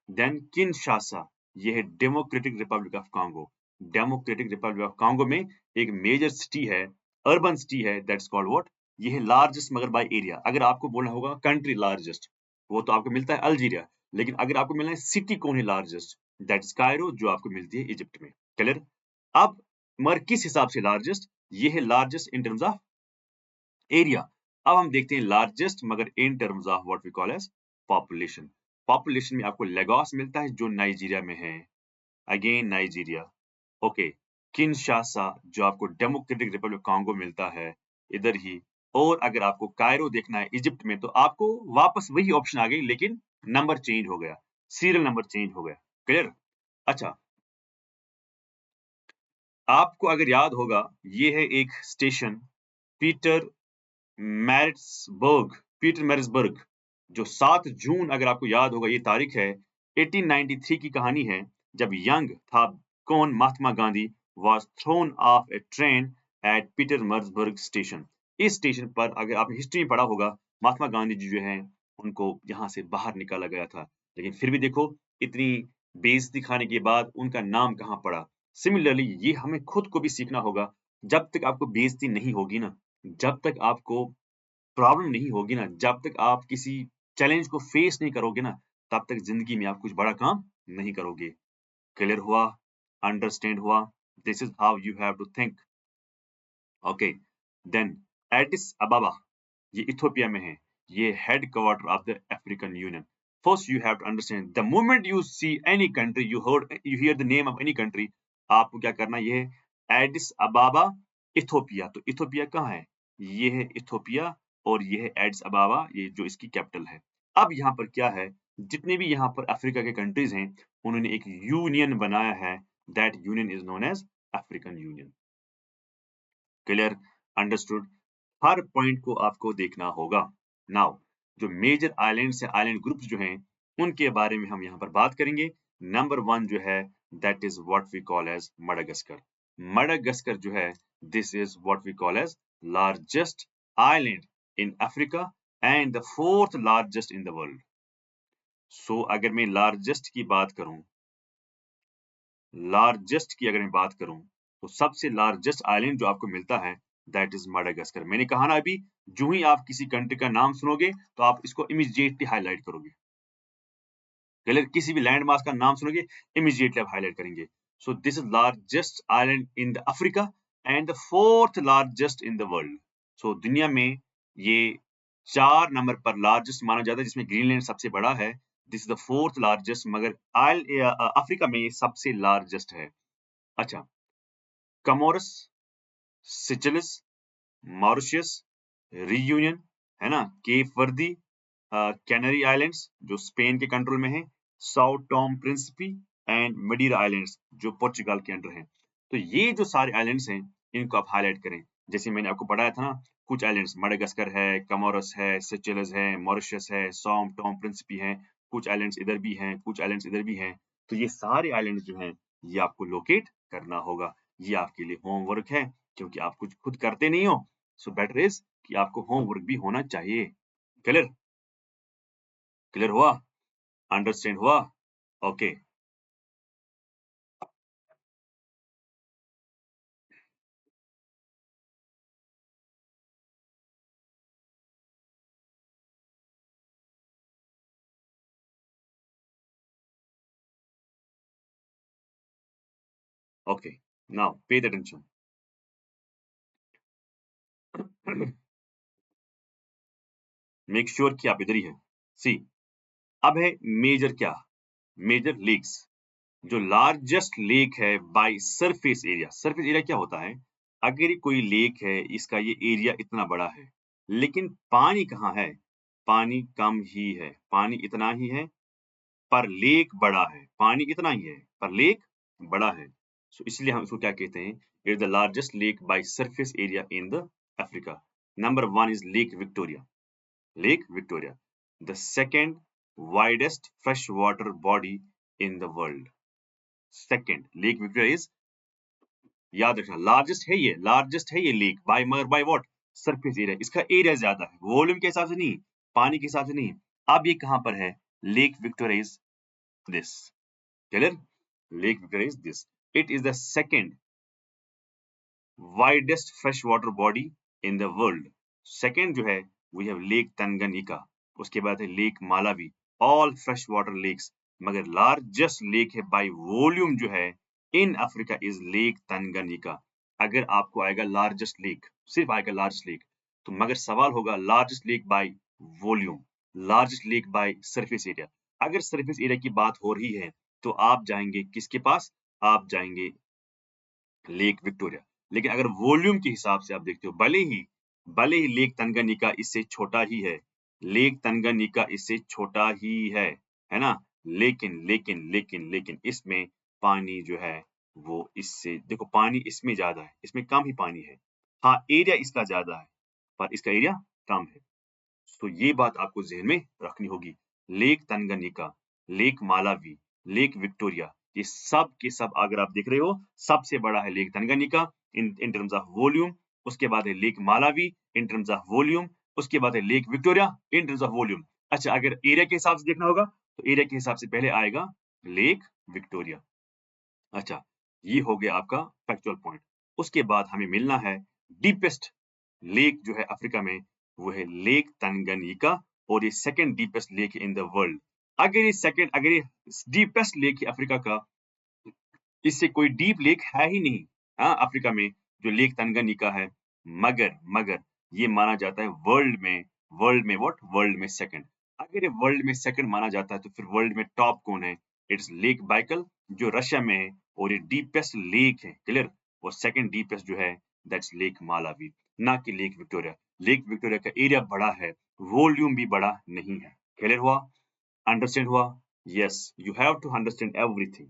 देन किनशासा, ये है Democratic Republic of Congo. Democratic Republic of Congo में एक मेजर सिटी है, अर्बन सिटी है, दैट्स कॉल्ड व्हाट? ये है लार्जेस्ट मगर बाय एरिया। अगर आपको बोलना होगा कंट्री लार्जेस्ट, वो तो आपको मिलता है अल्जीरिया। लेकिन अगर आपको मिलना है सिटी कौन है लार्जेस्ट, दैट्स कायरो, जो आपको मिलती है इजिप्ट में। क्लियर? अब मगर किस हिसाब से लार्जेस्ट? ये है largest in terms of area. अब हम देखते हैं लार्जेस्ट मगर in terms of what we call as population. Population में आपको लेगोस मिलता है जो नाइजीरिया में है। Again Nigeria, okay. किनशासा जो आपको डेमोक्रेटिक रिपब्लिक कांगो मिलता है, इधर ही। और अगर आपको कायरो देखना है इजिप्ट में, तो आपको वापस वही ऑप्शन आ गई, लेकिन नंबर चेंज हो गया, सीरियल नंबर चेंज हो गया। क्लियर? अच्छा, आपको अगर याद होगा, ये है एक station Peter Maritzburg, Peter Maritzburg, जो 7 जून, अगर आपको याद होगा ये तारीख है, 1893 की कहानी है, जब यंग था कौन? Mahatma Gandhi was thrown off a train at Pietermaritzburg station. इस स्टेशन पर अगर आपने हिस्ट्री में पढ़ा होगा, महात्मा गांधी जी जो हैं, उनको यहाँ से बाहर निकाला गया था। लेकिन फिर भी देखो, इतनी बेइज्जती खाने के बाद उनका नाम कहाँ पड़ा। सिमिलरली ये हमें खुद को भी सीखना होगा, जब तक आपको बेइज्जती नहीं होगी ना, जब तक आपको प्रॉब्लम नहीं होगी ना, जब तक आप किसी चैलेंज को फेस नहीं करोगे ना, तब तक ज़िंदगी में आप कुछ बड़ा काम नहीं करोगे। क्लियर हुआ? अंडरस्टैंड हुआ? This is how you have to think, okay. Then Addis Ababa, ये इथियोपिया में है, ये headquarter of the African Union. First you have to understand, the moment you see any country, you hear the name of any country, आपको क्या करना है? ये है एडिस अबाबा, इथियोपिया। तो इथियोपिया कहाँ है? ये है इथियोपिया, और ये है एडिस अबाबा, ये जो इसकी कैपिटल है। अब यहाँ पर क्या है, जितने भी यहाँ पर अफ्रीका के कंट्रीज हैं, उन्होंने एक यूनियन बनाया है, that union is known as African Union. Clear? Understood? हर पॉइंट को आपको देखना होगा। नाउ जो मेजर आइलैंड्स है, आइलैंड ग्रुप्स जो हैं, उनके बारे में हम यहाँ पर बात करेंगे। नंबर 1 जो है, that is what we call as Madagascar. Madagascar जो है, this is what we call as largest island in Africa and the 4th largest in the world. So अगर मैं लार्जेस्ट की अगर मैं बात करूं, तो सबसे लार्जेस्ट आइलैंड जो आपको मिलता है, दैट इज मडागास्कर। मैंने कहा ना अभी, जो ही आप किसी कंट्री का नाम सुनोगे, तो आप इसको इमीडिएटली हाईलाइट करोगे। क्लियर? किसी भी लैंड मास का नाम सुनोगे, इमीडिएटली आप हाईलाइट करेंगे। So this is largest island in the Africa and the 4th largest in the world. So दुनिया में ये 4 नंबर पर लार्जेस्ट माना जाता है, जिसमें ग्रीनलैंड सबसे बड़ा है। This is the 4th largest, मगर अफ्रीका में ये सबसे लार्जेस्ट है। अच्छा, कमोरस, सिचलिस, मॉरिशस, रियूनियन, है ना, केप वर्दी, कैनरी आइलैंड्स जो स्पेन के कंट्रोल में है, साउ टॉम प्रिंसिपी एंड मडीरा आइलैंड्स जो पोर्चुगल के अंडर हैं। तो ये जो सारे आइलैंड्स हैं, इनको आप हाईलाइट करें। जैसे मैंने आपको पढ़ाया था ना, कुछ आइलैंड्स मडागास्कर है, कमोरस है, सेचेल्स है, मॉरिशस है, सॉम टॉम प्रिंसिपी हैं, कुछ आइलैंड्स इधर भी हैं, कुछ आइलैंड्स इधर भी हैं। तो ये सारे आइलैंड्स जो हैं ये आपको लोकेट करना होगा। ये आपके लिए होमवर्क है क्योंकि आप कुछ खुद करते नहीं हो, सो बेटर इज कि आपको होमवर्क भी होना चाहिए। क्लियर? क्लियर हुआ? अंडरस्टैंड हुआ? Okay. Okay, now pay the attention. Make sure कि आप इधर ही हैं। See, अब है मेजर क्या? Major lakes. जो लार्जेस्ट लेक है by surface area. Surface area क्या होता है? अगर ये कोई लेक है, इसका ये एरिया इतना बड़ा है, लेकिन पानी कहाँ है? पानी कम ही है। पानी इतना ही है, पर लेक बड़ा है। पानी इतना ही है, पर लेक बड़ा है। सो इसलिए हम इसको क्या कहते हैं? It is the largest lake bye surface area in the Africa. Number 1 is Lake Victoria. Lake Victoria, the second widest freshwater body in the world. Second, Lake Victoria is, याद रखना, लार्जेस्ट है ये लेक बाय मगर by what? Surface area. इसका area ज्यादा है, volume के हिसाब से नहीं, पानी के हिसाब से नहीं। अब ये कहां पर है? Lake Victoria is this. Clear? Lake Victoria is this. It is the second widest fresh water body in the world. Second जो है वी हैव लेक तंगनिका, उसके बाद है lake Malawi, all fresh water lakes. मगर largest lake है by volume जो है in Africa is Lake Tanganyika. अगर आपको आएगा लार्जेस्ट लेक, सिर्फ आएगा लार्जेस्ट लेक, तो मगर सवाल होगा largest lake by volume, largest lake bye surface area. अगर सरफेस एरिया की बात हो रही है तो आप जाएंगे किसके पास? आप जाएंगे लेक विक्टोरिया। लेकिन अगर वॉल्यूम के हिसाब से आप देखते हो, भले ही लेक तंगनिका इससे छोटा ही है, लेक तंगनिका इससे छोटा ही है ना? लेकिन इसमें पानी जो है वो इससे, देखो पानी इसमें ज्यादा है, इसमें कम ही पानी है। हाँ, एरिया इसका ज्यादा है, पर इसका एरिया कम है। तो ये बात आपको ज़हन में रखनी होगी। Lake Tanganyika, lake Malawi, lake Victoria, ये सब के सब अगर आप देख रहे हो, सबसे बड़ा है lake Tanganyika in terms of volume. उसके बाद है lake Malawi in terms of volume. उसके बाद है lake Victoria in terms of volume. अच्छा, अगर एरिया के हिसाब से देखना होगा तो एरिया के हिसाब से पहले आएगा लेक विक्टोरिया। अच्छा, ये हो गया आपका फैक्चुअल पॉइंट। उसके बाद हमें मिलना है डीपेस्ट लेक जो है अफ्रीका में, वो है लेक तंगनिका, और ये second deepest lake in the world. अगर ये डीपेस्ट लेक है अफ्रीका का, इससे कोई डीप लेक है ही नहीं, हाँ, अफ्रीका में जो लेक तंगनिका है। मगर ये माना जाता है वर्ल्ड में सेकंड। अगर ये वर्ल्ड में सेकंड माना जाता है तो फिर वर्ल्ड में टॉप कौन है? इट्स लेक बाइकल जो रशिया में है, और ये डीपेस्ट लेक है। क्लियर? और सेकंड डीपेस्ट जो है दैट्स लेक मालावी, ना कि लेक विक्टोरिया। लेक विक्टोरिया का एरिया बड़ा है, वॉल्यूम भी बड़ा नहीं है। क्लियर हुआ? अंडरस्टैंड हुआ? Yes, you have to understand everything.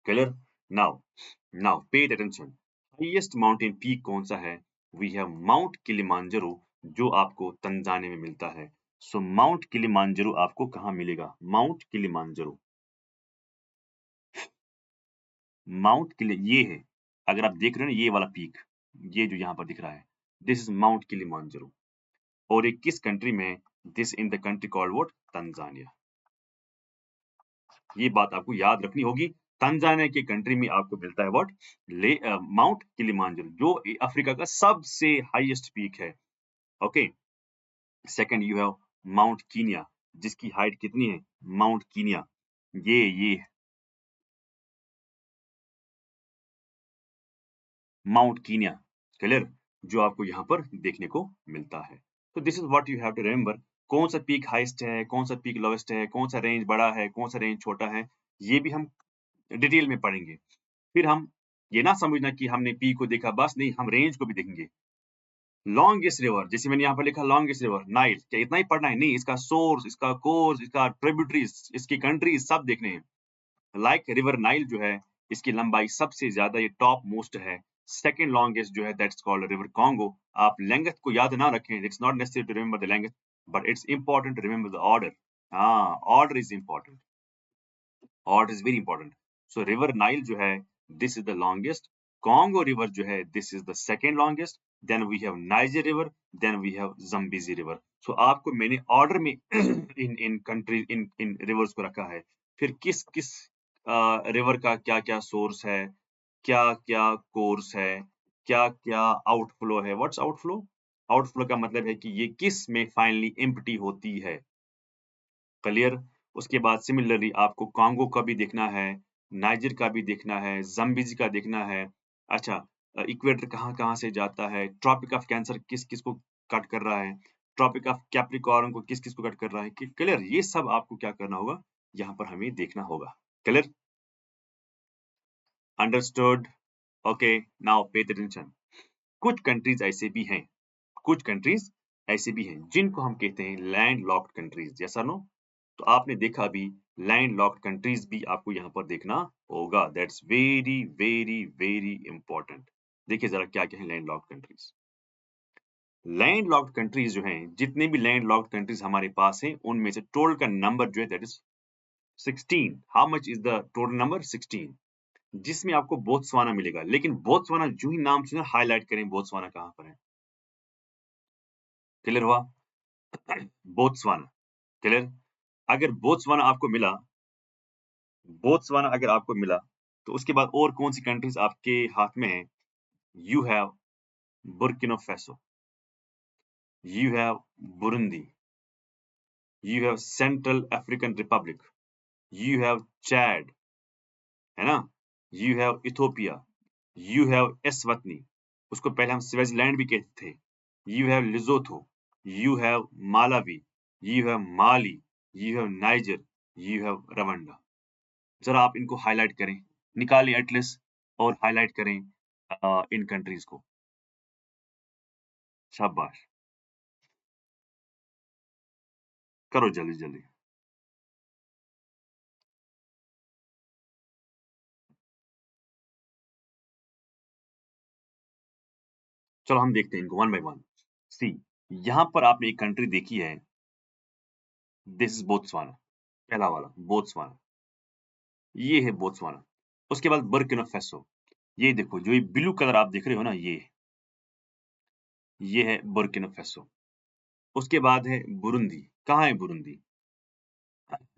Clear? Now pay attention. Highest mountain peak कौन सा है? वी हैव माउंट किलिमांजारो, जो आपको तंजानिया में मिलता है। सो माउंट किलिमांजारो आपको कहां मिलेगा? माउंट किलिमांजारो, ये है, अगर आप देख रहे हो ना ये वाला पीक, ये जो यहाँ पर दिख रहा है, दिस इज माउंट किलिमांजारो। और ये किस कंट्री में? This in the country called what? Tanzania. ये बात आपको याद रखनी होगी। तंजानिया के कंट्री में आपको मिलता है व्हाट? माउंट किलिमांजारो, जो अफ्रीका का सबसे हाईएस्ट पीक है। Okay. Second you have mount Kenya, जिसकी हाइट कितनी है? माउंट कीनिया, ये माउंट कीनिया। क्लियर? जो आपको यहाँ पर देखने को मिलता है। तो this is what you have to remember. कौन सा पीक हाईएस्ट है, कौन सा पीक लोएस्ट है, कौन सा रेंज बड़ा है, कौन सा रेंज छोटा है, ये भी हम डिटेल में पढ़ेंगे। फिर हम ये ना समझना कि हमने पीक को देखा बस, नहीं, हम रेंज को भी देखेंगे। लॉन्गेस्ट रिवर, जैसे मैंने यहाँ पर लिखा लॉन्गेस्ट रिवर नाइल, क्या इतना ही पढ़ना है? नहीं, इसका सोर्स, इसका कोर्स, इसका ट्रिब्यूटरीज, इसकी कंट्रीज सब देखने हैं। लाइक रिवर नाइल जो है, इसकी लंबाई सबसे ज्यादा, ये टॉप मोस्ट है, सेकेंड लॉन्गेस्ट जो है दैट्स कॉल्ड रिवर कॉन्गो। आप लेंथ को याद ना रखें, it's not necessary to remember the length, but it's important to remember the order. हाँ, order is important, order is very important. So river Nile जो है this is the longest, Congo river जो है this is the second longest, then we have Niger river, then we have जम्बीजी river. सो आपको मैंने order में इन in country in reverse को रखा है, फिर किस किस रिवर का क्या क्या सोर्स है, क्या क्या कोर्स है, क्या क्या आउटफ्लो है। What's outflow? आउटफ्लो का मतलब है कि ये किस में फाइनली एम्प्टी होती है। क्लियर? उसके बाद सिमिलरली आपको कांगो का भी देखना है, नाइजर का भी देखना है, ज़ाम्बिज़ी का देखना है। अच्छा, इक्वेटर कहाँ-कहाँ से जाता है, ट्रॉपिक ऑफ कैंसर किस-किस को कट कर रहा है, ट्रॉपिक ऑफ कैप्रिकॉर्न को किस-किस को कट कर रहा है। क्लियर? ये सब आपको क्या करना होगा, यहाँ पर हमें देखना होगा। Clear? Understood? Okay, now pay attention. कुछ कंट्रीज ऐसे भी हैं, कुछ कंट्रीज ऐसे भी हैं जिनको हम कहते हैं लैंड लॉक्ड कंट्रीज। यस और नो? तो आपने देखा अभी लैंड लॉक्ड कंट्रीज भी आपको यहाँ पर देखना होगा। That's very very very important. देखिए जरा क्या क्या है land locked countries. Land locked countries जो हैं, जितने भी लैंड लॉक्ड कंट्रीज हमारे पास हैं, उनमें से टोटल का नंबर जो है that is 16। How much is the total number? 16, जिसमें आपको बोत्सवाना मिलेगा। लेकिन बोत्सवाना जो ही नाम सुना हाईलाइट करें, बोत्सवाना कहाँ पर है। क्लियर हुआ? बोत्सवाना। क्लियर? अगर बोत्सवाना आपको मिला, बोत्सवाना अगर आपको मिला, तो उसके बाद और कौन सी कंट्रीज आपके हाथ में है? You have Burkina Faso, you have Burundi, you have central African republic, you have Chad, है ना, you have Ethiopia, you have Eswatini, उसको पहले हम स्विट्जरलैंड भी कहते थे, you have Lesotho, you have Malawi, you have Mali, you have Niger, you have Rwanda. जरा आप इनको हाईलाइट करें, निकालें एटलस और हाईलाइट करें इन कंट्रीज को। शाबाश, करो जल्दी जल्दी। चलो हम देखते हैं इनको वन बाय वन। सी, यहाँ पर आपने एक कंट्री देखी है, दिस इज बोत्सवाना, पहला वाला बोत्सवाना, ये है बोत्सवाना। उसके बाद बुर्किना फासो, ये देखो जो ये ब्लू कलर आप देख रहे हो ना, ये है बुर्किना फासो। उसके बाद है बुरुंदी। कहाँ है बुरुंदी?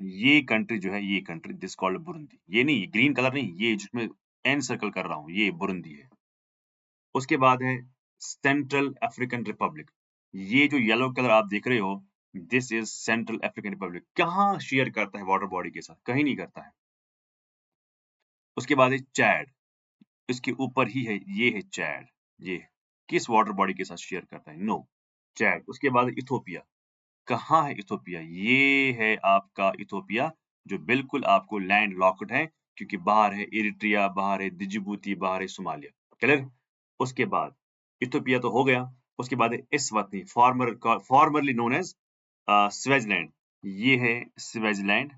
ये कंट्री जो है, ये कंट्री दिस कॉल्ड बुरुंदी। ये नहीं, ग्रीन कलर नहीं, ये जिसमें एन सर्कल कर रहा हूँ, ये बुरुंदी है। उसके बाद है सेंट्रल अफ्रीकन रिपब्लिक। ये जो येलो कलर आप देख रहे हो, this is central African Republic. कहाँ शेयर करता है वाटर बॉडी के साथ? कहीं नहीं करता है। उसके बाद है चैड, इसके ऊपर ही है, ये है चैड। ये किस वाटर बॉडी के साथ शेयर करता है? No, Chad. उसके बाद इथोपिया। कहाँ है इथोपिया? ये है आपका इथोपिया, जो बिल्कुल आपको लैंड लॉक्ड है, क्योंकि बाहर है इरिट्रिया, बाहर है जिबूती, बाहर है सोमालिया। क्लियर? उसके बाद इथोपिया तो हो गया। उसके बाद है Eswatini, formerly known as Switzerland. ये है स्विट्जरलैंड,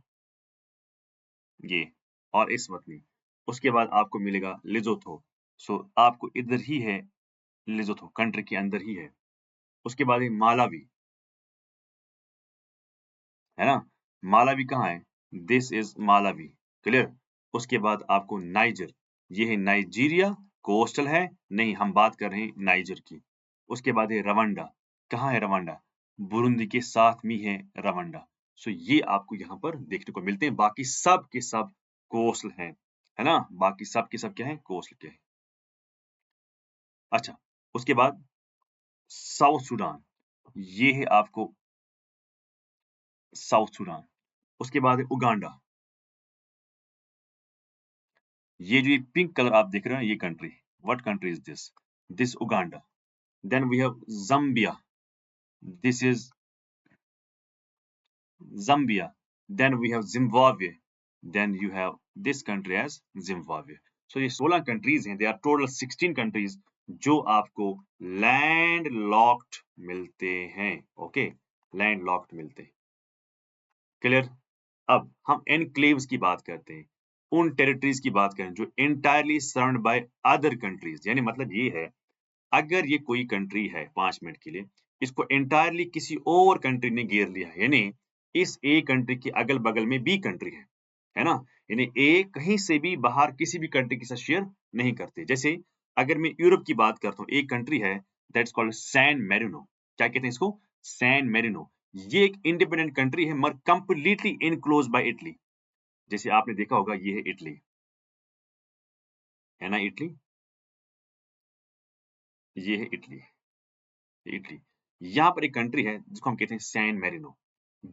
ये, और एस्वातिनी। उसके बाद आपको मिलेगा लिजोथो। सो आपको इधर ही है, लिजोथो कंट्री के अंदर ही है। उसके बाद है मालावी, है ना, मालावी कहाँ है? This is Malawi. क्लियर? उसके बाद आपको नाइजर, ये है नाइजीरिया, कोस्टल है, नहीं हम बात कर रहे हैं नाइजर की। उसके बाद है रवांडा। कहाँ है रवांडा? बुरुंदी के साथ में है रवांडा। सो ये आपको यहाँ पर देखने को मिलते हैं, बाकी सब के सब कोस्टल हैं, है ना, बाकी सब के सब क्या है? कोस्टल के हैं। अच्छा, उसके बाद साउथ सुडान, ये है आपको साउथ सुडान। उसके बाद है उगांडा, ये जो ये पिंक कलर आप देख रहे हैं, ये country, what country is this? This Uganda. Then we have Zambia, this is Zambia. Then we have Zimbabwe, then you have this country as Zimbabwe. So ये 16 कंट्रीज हैं, दे आर टोटल 16 कंट्रीज जो आपको land locked मिलते हैं। Okay, land locked मिलते हैं। Clear? अब हम एनक्लेव्स की बात करते हैं। उन टेरिटरीज की बात करें जो entirely surround by other countries, यानी मतलब ये है अगर ये कोई कंट्री है 5 मिनट के लिए, इसको एंटायरली किसी और कंट्री ने घेर लिया है, यानी इस ए कंट्री के अगल बगल में बी कंट्री है ना, यानी ए कहीं से भी बाहर किसी भी कंट्री के साथ शेयर नहीं करते। जैसे अगर मैं यूरोप की बात करता हूँ, एक कंट्री है दैट्स कॉल्ड सैन मेरिनो। क्या कहते हैं इसको? San Marino. ये एक इंडिपेंडेंट कंट्री है मगर कंप्लीटली इनक्लोज बाय इटली। जैसे आपने देखा होगा ये है इटली, है ना इटली, ये है इटली, इटली। यहाँ पर एक कंट्री है जिसको हम कहते हैं सैन मेरिनो,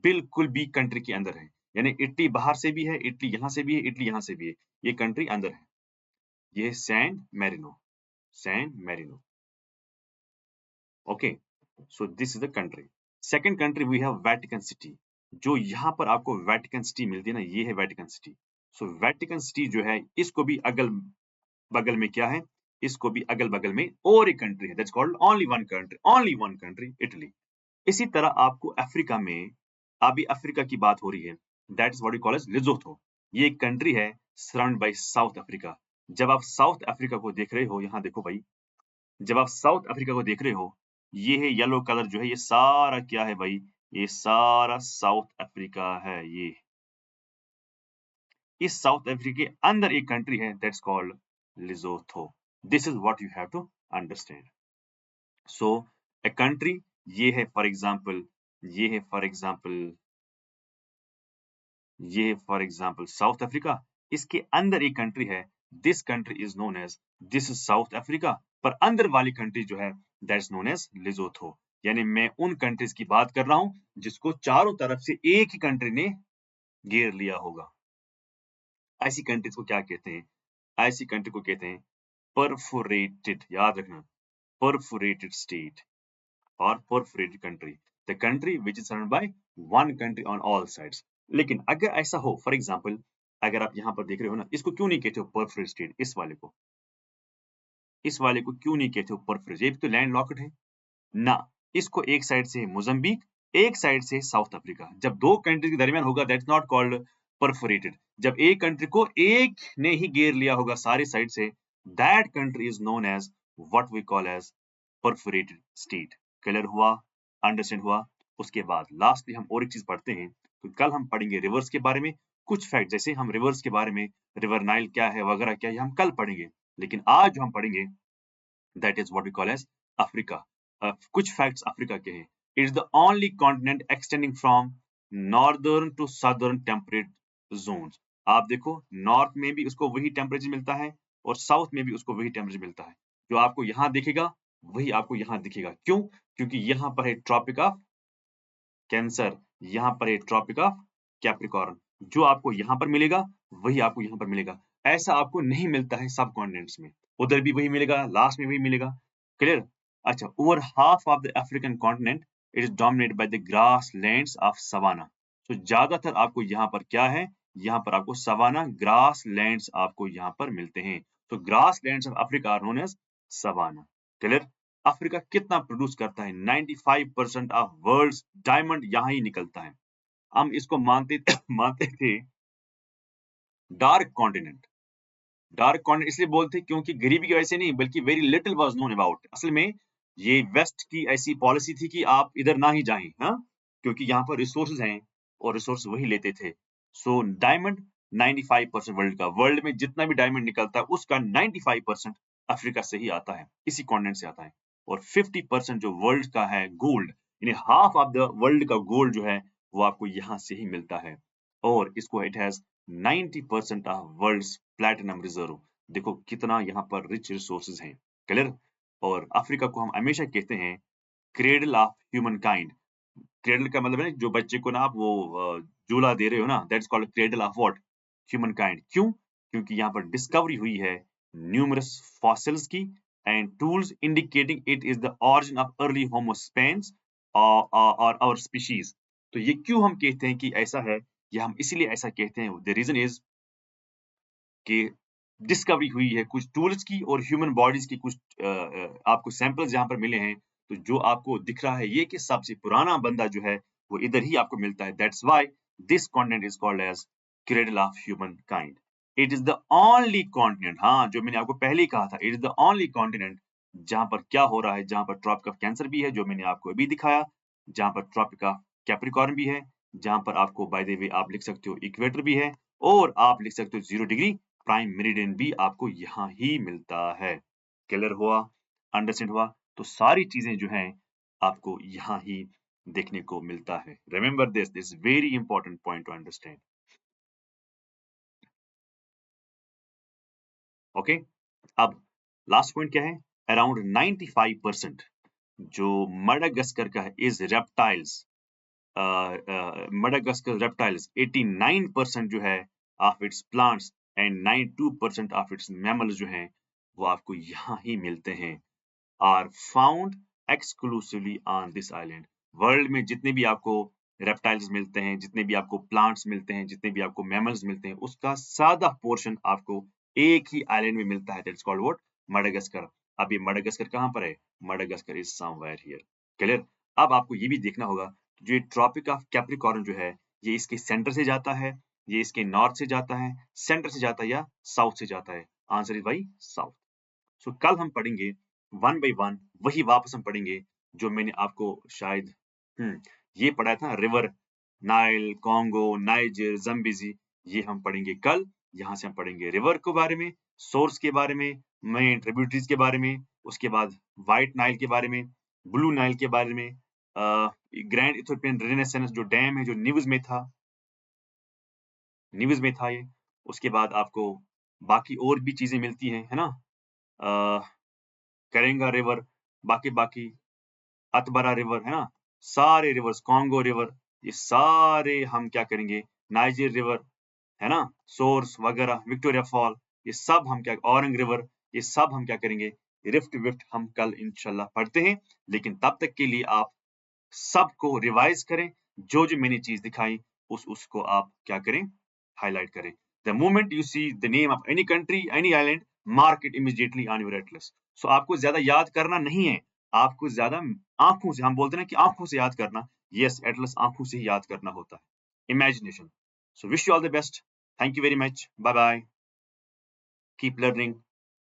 बिल्कुल भी कंट्री के अंदर है, यानी इटली बाहर से भी है, इटली यहाँ से भी है, इटली यहाँ से भी है, ये कंट्री अंदर है। ये है San Marino, San Marino. Okay, so this is the country. Second country we have Vatican City. जो यहाँ पर आपको वेटिकन सिटी मिलती है ना, ये है वेटिकन सिटी। सो वेटिकन सिटी जो है इसको भी अगल बगल में क्या है, इसको भी अगल बगल में और एक कंट्री है that's called only one country, Italy. इसी तरह आपको अफ्रीका में, अभी अफ्रीका की बात हो रही है, that is what you call as Lesotho. ये एक कंट्री है सराउंड बाय साउथ अफ्रीका। जब आप साउथ अफ्रीका को देख रहे हो, यहाँ देखो भाई, जब आप साउथ अफ्रीका को देख रहे हो, ये है येलो कलर जो है, ये सारा क्या है भाई, ये सारा साउथ अफ्रीका है। ये इस साउथ अफ्रीका के अंदर एक कंट्री है that's called Lesotho. This is what you have to understand. So a country, ये है फॉर एग्जांपल, ये है फॉर एग्जांपल, ये है फॉर एग्जांपल साउथ अफ्रीका। इसके अंदर एक कंट्री है, this country is known as, this is South Africa, पर अंदर वाली कंट्री जो है दैट्स नोन एज लेसोथो। यानी मैं उन कंट्रीज की बात कर रहा हूं जिसको चारों तरफ से एक ही कंट्री ने घेर लिया होगा। ऐसी कंट्रीज को क्या कहते हैं? ऐसी कंट्री को कहते हैं परफोरेटेड, याद रखना, perforated state or perforated country, the country which is surrounded by one country on all sides। लेकिन अगर ऐसा हो, फॉर एग्जाम्पल अगर आप यहाँ पर देख रहे हो ना, इसको क्यों नहीं कहते हो परफोरेटेड स्टेट? इस वाले को क्यों नहीं कहते हो परफोरेटेड? ये भी तो लैंड लॉक्ड है ना। इसको एक साइड से मोजाम्बिक, एक साइड से साउथ अफ्रीका, जब दो कंट्री के दरमियान होगा दैट्स नॉट कॉल्ड परफोरेटेड। जब एक कंट्री को एक ने ही घेर लिया होगा सारी साइड से, that country is known as what we call as perforated state. Clear हुआ? अंडरस्टैंड हुआ? उसके बाद लास्टली हम और एक चीज पढ़ते हैं, तो कल हम पढ़ेंगे रिवर्स के बारे में, कुछ फैक्ट, जैसे हम रिवर्स के बारे में, रिवर नाइल क्या है वगैरह क्या है, हम कल पढ़ेंगे। लेकिन आज जो हम पढ़ेंगे that is what we call as Africa. कुछ फैक्ट्स अफ्रीका के हैं। It is the only continent extending from northern to southern temperate zones. आप देखो, नॉर्थ में भी उसको वही टेम्परेचर मिलता है और साउथ में भी उसको वही टेम्परेचर मिलता है। जो आपको यहाँ दिखेगा वही आपको यहाँ दिखेगा। क्यों? क्योंकि यहाँ पर है ट्रॉपिक ऑफ कैंसर, यहाँ पर है ट्रॉपिक ऑफ कैप्रिकॉर्न। जो आपको यहाँ पर मिलेगा वही आपको यहाँ पर मिलेगा। ऐसा आपको नहीं मिलता है सब कॉन्टिनेंट्स में, उधर भी वही मिलेगा, लास्ट में वही मिलेगा। क्लियर? अच्छा, over half of the African continent it is dominated by the grasslands of savanna. तो ज्यादातर आपको यहाँ पर क्या है, यहाँ पर आपको सवाना ग्रास लैंड्स आपको यहाँ पर मिलते हैं। तो grasslands of Africa are known as savanna. Clear? Africa कितना प्रोड्यूस करता है? 95% ऑफ वर्ल्ड्स डायमंड यहाँ ही निकलता है। हम इसको मानते मानते थे डार्क कॉन्टिनेंट। डार्क कॉन्टिनेंट इसलिए बोलते क्योंकि गरीबी की वजह से नहीं, बल्कि very little was known about. असल में ये वेस्ट की ऐसी पॉलिसी थी कि आप इधर ना ही जाएं, हाँ, क्योंकि यहाँ पर रिसोर्सेज हैं और रिसोर्स वही लेते थे। सो डायमंड 95% वर्ल्ड का, वर्ल्ड में जितना भी डायमंड निकलता है उसका 95% अफ्रीका से ही आता है, इसी कॉन्टिनेंट से आता है। और 50% जो वर्ल्ड का है गोल्ड, यानी हाफ ऑफ द वर्ल्ड का गोल्ड जो है वो आपको यहाँ से ही मिलता है। और इसको it has 90% of world's platinum reserve. देखो कितना यहाँ पर रिच रिसोर्सेज हैं। क्लियर? और अफ्रीका को हम हमेशा कहते हैं cradle of humankind. Cradle का मतलब है जो बच्चे को ना आप वो झूला दे रहे हो ना, that's called cradle of what? Humankind. क्यों? क्योंकि यहाँ पर डिस्कवरी हुई है न्यूमरस फॉसिल्स की and tools indicating it is the origin of early homo sapiens और आवर स्पीशीज। तो ये क्यों हम कहते हैं कि ऐसा है, या हम इसीलिए ऐसा कहते हैं, द रीजन इज कि डिस्कवरी हुई है कुछ टूल्स की और ह्यूमन बॉडीज की कुछ आपको सैंपल्स यहाँ पर मिले हैं। तो जो आपको दिख रहा है ये कि सबसे पुराना बंदा जो है वो इधर ही आपको मिलता है। That's why this continent is called as cradle of humankind. It is the only continent, हाँ जो मैंने आपको पहले ही कहा था, it is the only continent जहां पर क्या हो रहा है, जहां पर ट्रॉपिक ऑफ कैंसर भी है जो मैंने आपको अभी दिखाया, जहां पर ट्रॉपिक ऑफ कैप्रिकॉर्न भी है, जहां पर आपको बाय द वे आप लिख सकते हो इक्वेटर भी है, और आप लिख सकते हो 0 डिग्री प्राइम मेरिडियन भी आपको यहाँ ही मिलता है। क्लियर हुआ, अंडरस्टैंड हुआ? तो सारी चीजें जो हैं आपको यहाँ ही देखने को मिलता है। Remember this very important point two understand. Okay, अब लास्ट पॉइंट क्या है? अराउंड 95% जो मडागास्कर का है इज रेप्टाइल्स, मडागास्कर रेप्टाइल्स 89% जो है of its plants and 92% of its mammals जो हैं वो आपको यहाँ ही मिलते हैं, are found exclusively on this island. World में जितने भी आपको रेप्टाइल्स मिलते हैं, जितने भी आपको प्लांट्स मिलते हैं, जितने भी आपको मैमल्स मिलते हैं, उसका सादा पोर्शन आपको एक ही आइलैंड में मिलता है, दैट्स कॉल्ड व्हाट? मडागास्कर। अब ये मडागास्कर कहाँ पर है? Madagascar is somewhere here. Clear? अब आपको ये भी देखना होगा जो ये ट्रॉपिक ऑफ कैप्रिकॉर्न जो है ये इसके सेंटर से जाता है, ये इसके नॉर्थ से जाता है, सेंटर से जाता है या साउथ से जाता है? आंसर इज भाई साउथ। सो कल हम पढ़ेंगे वन बाई वन, वही वापस हम पढ़ेंगे जो मैंने आपको शायद ये पढ़ा था, रिवर नाइल, कॉन्गो, नाइजर, जम्बिजी, ये हम पढ़ेंगे कल। यहाँ से हम पढ़ेंगे रिवर के बारे में, सोर्स के बारे में, मेन ट्रिब्यूटरीज के बारे में, उसके बाद व्हाइट नाइल के बारे में, ब्लू नाइल के बारे में, ग्रैंड इथोपियन रेनेसेंस जो डैम है जो न्यूज में था, ये। उसके बाद आपको बाकी और भी चीजें मिलती हैं, है ना? करेंगा रिवर, बाकी अतबरा रिवर, है ना? सारे रिवर्स, कॉन्गो रिवर, ये सारे हम क्या करेंगे? नाइजर रिवर, है ना? सोर्स वगैरह, विक्टोरिया फॉल, ये सब हम क्या, औरंग रिवर, ये सब हम क्या करेंगे? रिफ्ट विफ्ट हम कल इंशाल्लाह पढ़ते हैं। लेकिन तब तक के लिए आप सबको रिवाइज करें, जो मैंने चीज दिखाई उसको आप क्या करें? हाईलाइट करें। The moment you see the name of any country, any island, mark it immediately on your atlas. So आपको ज्यादा याद करना नहीं है, आपको ज्यादा आंखों से, हम बोलते हैं ना कि आंखों से याद करना, yes, atlas आंखों से ही याद करना होता है, imagination. So wish you all the best. Thank you very much. Bye bye. Keep learning.